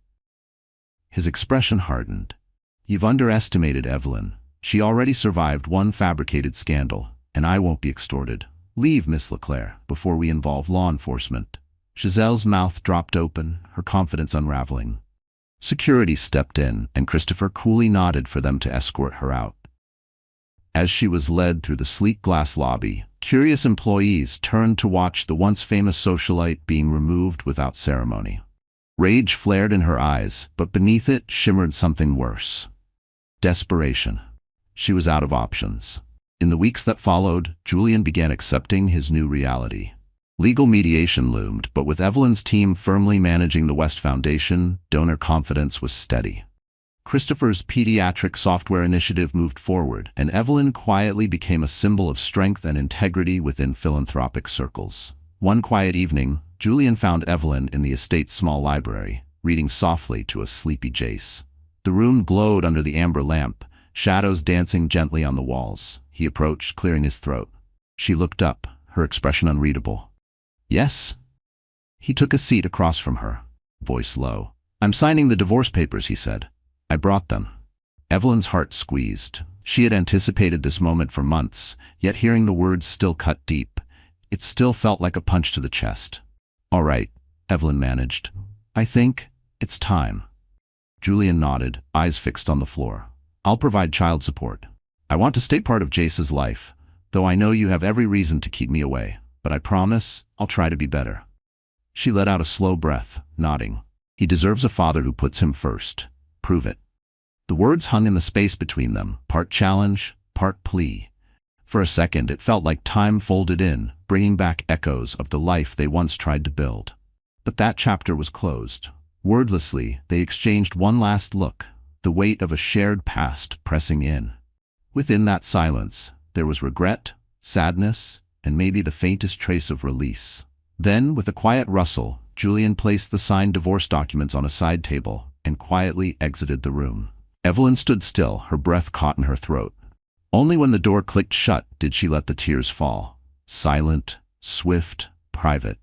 Speaker 1: His expression hardened. You've underestimated Evelyn. She already survived one fabricated scandal, and I won't be extorted. Leave, Miss Leclerc, before we involve law enforcement. Giselle's mouth dropped open, her confidence unraveling. Security stepped in, and Christopher coolly nodded for them to escort her out. As she was led through the sleek glass lobby, curious employees turned to watch the once famous socialite being removed without ceremony. Rage flared in her eyes, but beneath it shimmered something worse. Desperation. She was out of options. In the weeks that followed, Julian began accepting his new reality. Legal mediation loomed, but with Evelyn's team firmly managing the West Foundation, donor confidence was steady. Christopher's pediatric software initiative moved forward, and Evelyn quietly became a symbol of strength and integrity within philanthropic circles. One quiet evening, Julian found Evelyn in the estate's small library, reading softly to a sleepy Jace. The room glowed under the amber lamp, shadows dancing gently on the walls. He approached, clearing his throat. She looked up, her expression unreadable. Yes? He took a seat across from her, voice low. I'm signing the divorce papers, he said. I brought them. Evelyn's heart squeezed. She had anticipated this moment for months, yet hearing the words still cut deep. It still felt like a punch to the chest. All right, Evelyn managed. I think it's time. Julian nodded, eyes fixed on the floor. I'll provide child support. I want to stay part of Jace's life, though I know you have every reason to keep me away, but I promise I'll try to be better. She let out a slow breath, nodding. He deserves a father who puts him first. Prove it. The words hung in the space between them, part challenge, part plea. For a second, it felt like time folded in, bringing back echoes of the life they once tried to build. But that chapter was closed. Wordlessly, they exchanged one last look, the weight of a shared past pressing in. Within that silence, there was regret, sadness, and maybe the faintest trace of release. Then, with a quiet rustle, Julian placed the signed divorce documents on a side table and quietly exited the room. Evelyn stood still, her breath caught in her throat. Only when the door clicked shut did she let the tears fall. Silent, swift, private.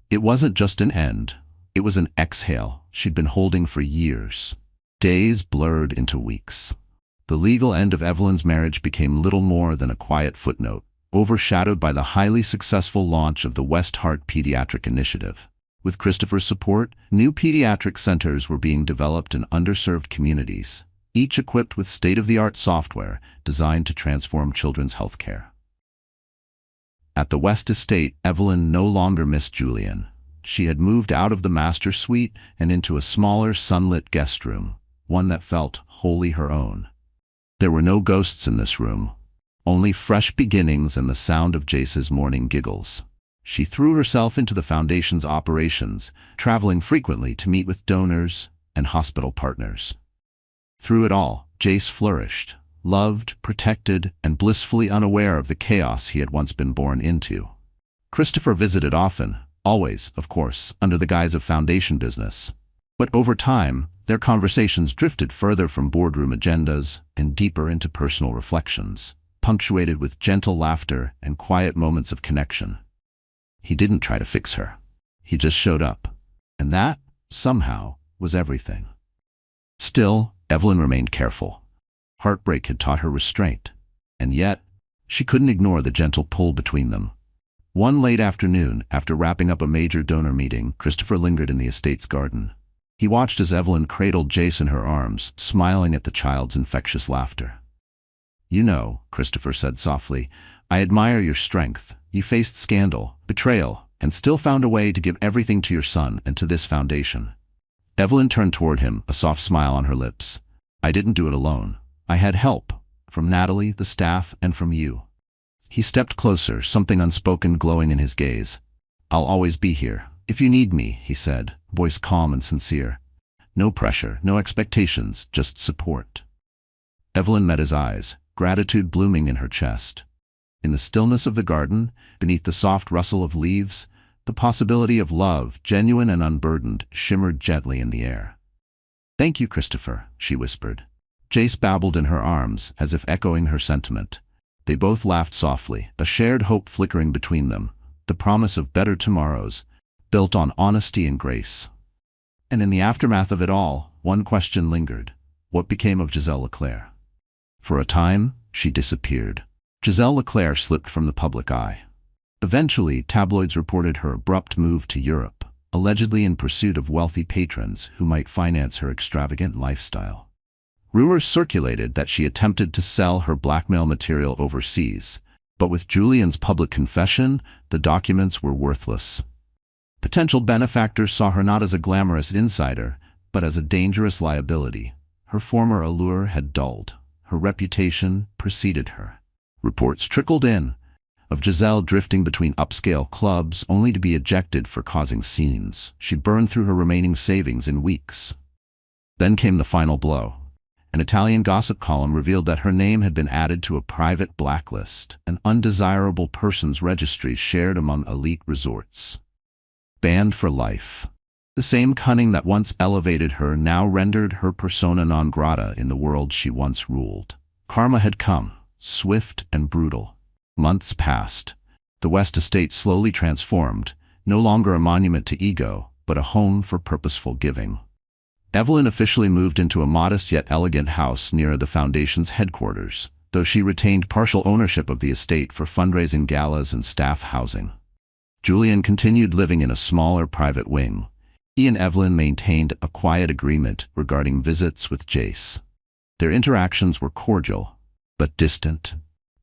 Speaker 1: It wasn't just an end. It was an exhale she'd been holding for years. Days blurred into weeks. The legal end of Evelyn's marriage became little more than a quiet footnote, overshadowed by the highly successful launch of the West Heart Pediatric Initiative. With Christopher's support, new pediatric centers were being developed in underserved communities, each equipped with state-of-the-art software designed to transform children's health care. At the West Estate, Evelyn no longer missed Julian. She had moved out of the master suite and into a smaller, sunlit guest room, one that felt wholly her own. There were no ghosts in this room, only fresh beginnings and the sound of Jace's morning giggles. She threw herself into the foundation's operations, traveling frequently to meet with donors and hospital partners. Through it all, Jace flourished, loved, protected, and blissfully unaware of the chaos he had once been born into. Christopher visited often, always, of course, under the guise of foundation business. But over time, their conversations drifted further from boardroom agendas and deeper into personal reflections, punctuated with gentle laughter and quiet moments of connection. He didn't try to fix her. He just showed up. And that, somehow, was everything. Still, Evelyn remained careful. Heartbreak had taught her restraint. And yet, she couldn't ignore the gentle pull between them. One late afternoon, after wrapping up a major donor meeting, Christopher lingered in the estate's garden. He watched as Evelyn cradled Jace in her arms, smiling at the child's infectious laughter. You know, Christopher said softly, I admire your strength. You faced scandal, betrayal, and still found a way to give everything to your son and to this foundation. Evelyn turned toward him, a soft smile on her lips. I didn't do it alone. I had help, from Natalie, the staff, and from you. He stepped closer, something unspoken glowing in his gaze. I'll always be here. If you need me, he said, voice calm and sincere. No pressure, no expectations, just support. Evelyn met his eyes, gratitude blooming in her chest. In the stillness of the garden, beneath the soft rustle of leaves, the possibility of love, genuine and unburdened, shimmered gently in the air. Thank you, Christopher, she whispered. Jace babbled in her arms, as if echoing her sentiment. They both laughed softly, a shared hope flickering between them, the promise of better tomorrows, built on honesty and grace. And in the aftermath of it all, one question lingered. What became of Giselle Leclerc? For a time, she disappeared. Giselle Leclerc slipped from the public eye. Eventually, tabloids reported her abrupt move to Europe, allegedly in pursuit of wealthy patrons who might finance her extravagant lifestyle. Rumors circulated that she attempted to sell her blackmail material overseas, but with Julian's public confession, the documents were worthless. Potential benefactors saw her not as a glamorous insider, but as a dangerous liability. Her former allure had dulled. Her reputation preceded her. Reports trickled in of Giselle drifting between upscale clubs only to be ejected for causing scenes. She burned through her remaining savings in weeks. Then came the final blow. An Italian gossip column revealed that her name had been added to a private blacklist, an undesirable persons registry shared among elite resorts. Banned for life. The same cunning that once elevated her now rendered her persona non grata in the world she once ruled. Karma had come, swift and brutal. Months passed. The West Estate slowly transformed, no longer a monument to ego, but a home for purposeful giving. Evelyn officially moved into a modest yet elegant house near the Foundation's headquarters, though she retained partial ownership of the estate for fundraising galas and staff housing. Julian continued living in a smaller private wing. He and Evelyn maintained a quiet agreement regarding visits with Jace. Their interactions were cordial, but distant.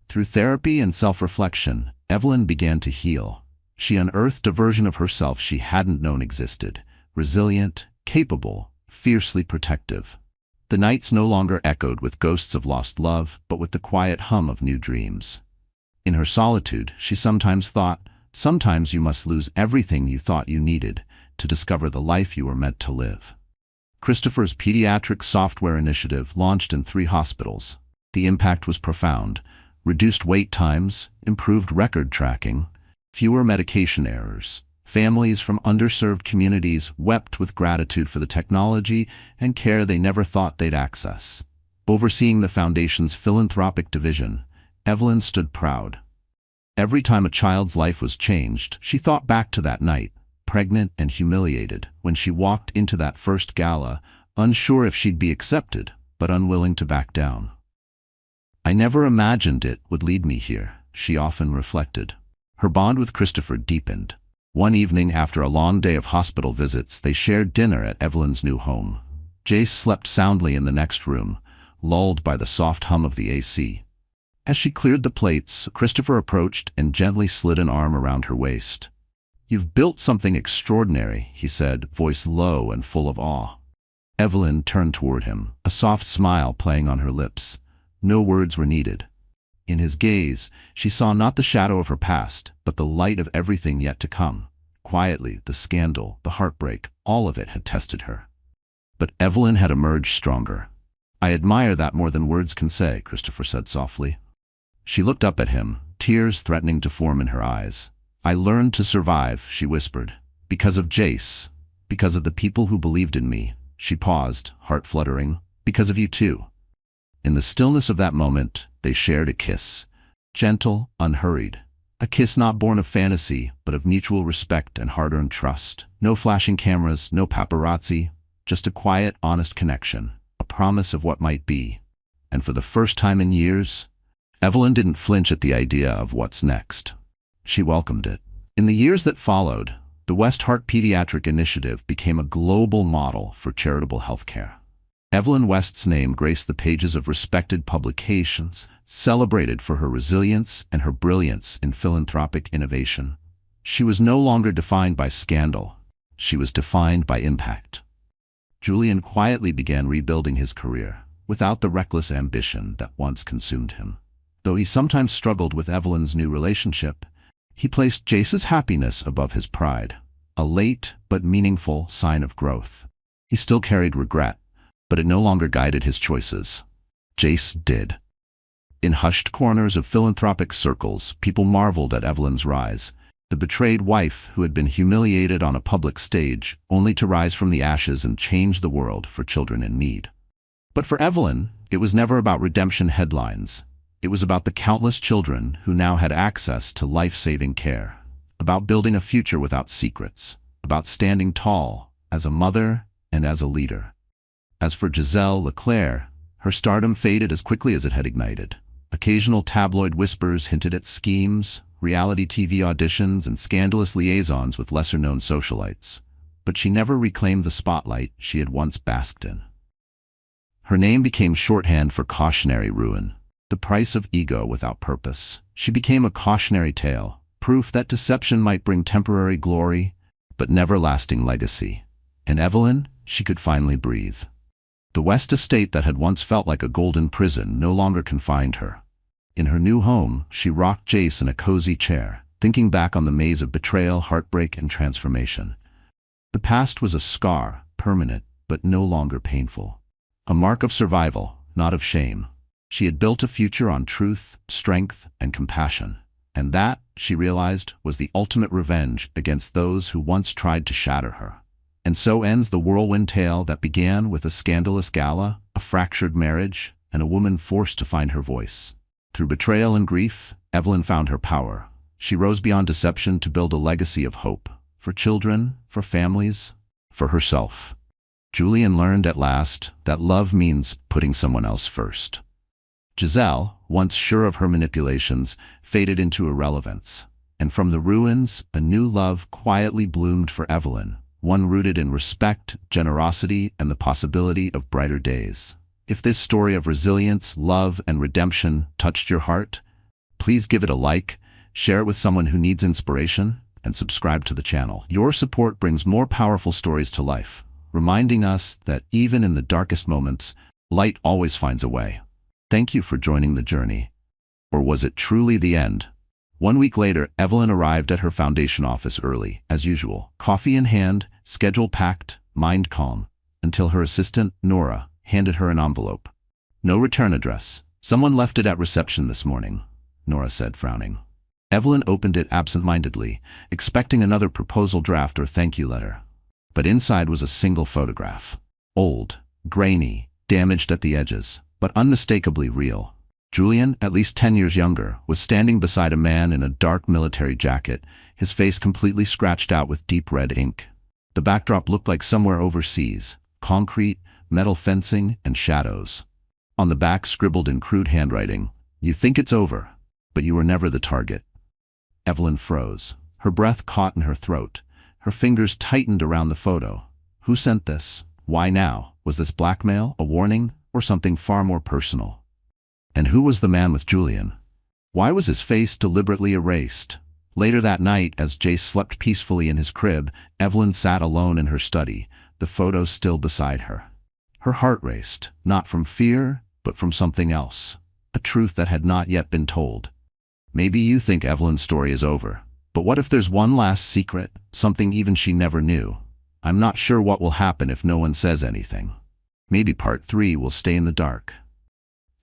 Speaker 1: Through therapy and self-reflection, Evelyn began to heal. She unearthed a version of herself she hadn't known existed, resilient, capable, fiercely protective. The nights no longer echoed with ghosts of lost love, but with the quiet hum of new dreams. In her solitude, she sometimes thought, sometimes you must lose everything you thought you needed to discover the life you were meant to live. Christopher's pediatric software initiative launched in 3 hospitals. The impact was profound. Reduced wait times, improved record tracking, fewer medication errors. Families from underserved communities wept with gratitude for the technology and care they never thought they'd access. Overseeing the Foundation's philanthropic division, Evelyn stood proud. Every time a child's life was changed, she thought back to that night, pregnant and humiliated, when she walked into that first gala, unsure if she'd be accepted, but unwilling to back down. I never imagined it would lead me here, she often reflected. Her bond with Christopher deepened. One evening after a long day of hospital visits, they shared dinner at Evelyn's new home. Jace slept soundly in the next room, lulled by the soft hum of the AC. As she cleared the plates, Christopher approached and gently slid an arm around her waist. "You've built something extraordinary," he said, voice low and full of awe. Evelyn turned toward him, a soft smile playing on her lips. No words were needed. In his gaze, she saw not the shadow of her past, but the light of everything yet to come. Quietly, the scandal, the heartbreak, all of it had tested her. But Evelyn had emerged stronger. "I admire that more than words can say," Christopher said softly. She looked up at him, tears threatening to form in her eyes. "I learned to survive," she whispered. "Because of Jace. Because of the people who believed in me." She paused, heart fluttering. "Because of you too." In the stillness of that moment, they shared a kiss. Gentle, unhurried. A kiss not born of fantasy, but of mutual respect and hard-earned trust. No flashing cameras, no paparazzi. Just a quiet, honest connection. A promise of what might be. And for the first time in years, Evelyn didn't flinch at the idea of what's next. She welcomed it. In the years that followed, the West Heart Pediatric Initiative became a global model for charitable healthcare. Evelyn West's name graced the pages of respected publications, celebrated for her resilience and her brilliance in philanthropic innovation. She was no longer defined by scandal. She was defined by impact. Julian quietly began rebuilding his career, without the reckless ambition that once consumed him. Though he sometimes struggled with Evelyn's new relationship, he placed Jace's happiness above his pride, a late but meaningful sign of growth. He still carried regret, but it no longer guided his choices. Jace did. In hushed corners of philanthropic circles, people marveled at Evelyn's rise, the betrayed wife who had been humiliated on a public stage, only to rise from the ashes and change the world for children in need. But for Evelyn, it was never about redemption headlines. It was about the countless children who now had access to life-saving care, about building a future without secrets, about standing tall as a mother and as a leader. As for Giselle Leclerc, her stardom faded as quickly as it had ignited. Occasional tabloid whispers hinted at schemes, reality TV auditions, and scandalous liaisons with lesser-known socialites. But she never reclaimed the spotlight she had once basked in. Her name became shorthand for cautionary ruin, the price of ego without purpose. She became a cautionary tale, proof that deception might bring temporary glory, but never lasting legacy. In Evelyn, she could finally breathe. The West estate that had once felt like a golden prison no longer confined her. In her new home, she rocked Jace in a cozy chair, thinking back on the maze of betrayal, heartbreak, and transformation. The past was a scar, permanent, but no longer painful. A mark of survival, not of shame. She had built a future on truth, strength, and compassion. And that, she realized, was the ultimate revenge against those who once tried to shatter her. And so ends the whirlwind tale that began with a scandalous gala, a fractured marriage, and a woman forced to find her voice. Through betrayal and grief, Evelyn found her power. She rose beyond deception to build a legacy of hope. For children, for families, for herself. Julian learned at last that love means putting someone else first. Giselle, once sure of her manipulations, faded into irrelevance. And from the ruins, a new love quietly bloomed for Evelyn, one rooted in respect, generosity, and the possibility of brighter days. If this story of resilience, love, and redemption touched your heart, please give it a like, share it with someone who needs inspiration, and subscribe to the channel. Your support brings more powerful stories to life, reminding us that even in the darkest moments, light always finds a way. Thank you for joining the journey. Or was it truly the end? 1 week later, Evelyn arrived at her foundation office early, as usual. Coffee in hand, schedule packed, mind calm, until her assistant, Nora, handed her an envelope. No return address. Someone left it at reception this morning, Nora said, frowning. Evelyn opened it absent-mindedly, expecting another proposal draft or thank you letter. But inside was a single photograph. Old, grainy, damaged at the edges, but unmistakably real. Julian, at least 10 years younger, was standing beside a man in a dark military jacket, his face completely scratched out with deep red ink. The backdrop looked like somewhere overseas: concrete, metal fencing, and shadows. On the back, scribbled in crude handwriting, "You think it's over, but you were never the target." Evelyn froze. Her breath caught in her throat. Her fingers tightened around the photo. Who sent this? Why now? Was this blackmail, a warning, or something far more personal? And who was the man with Julian? Why was his face deliberately erased? Later that night, as Jace slept peacefully in his crib, Evelyn sat alone in her study, the photo still beside her. Her heart raced, not from fear, but from something else, a truth that had not yet been told. Maybe you think Evelyn's story is over, but what if there's one last secret, something even she never knew? I'm not sure what will happen if no one says anything. Maybe part 3 will stay in the dark.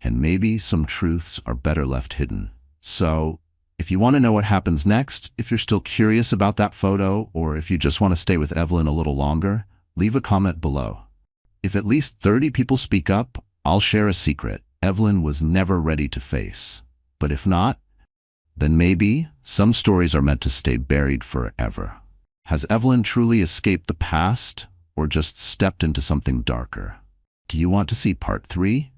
Speaker 1: And maybe some truths are better left hidden. So, if you want to know what happens next, if you're still curious about that photo, or if you just want to stay with Evelyn a little longer, leave a comment below. If at least 30 people speak up, I'll share a secret Evelyn was never ready to face. But if not, then maybe some stories are meant to stay buried forever. Has Evelyn truly escaped the past, or just stepped into something darker? Do you want to see part 3?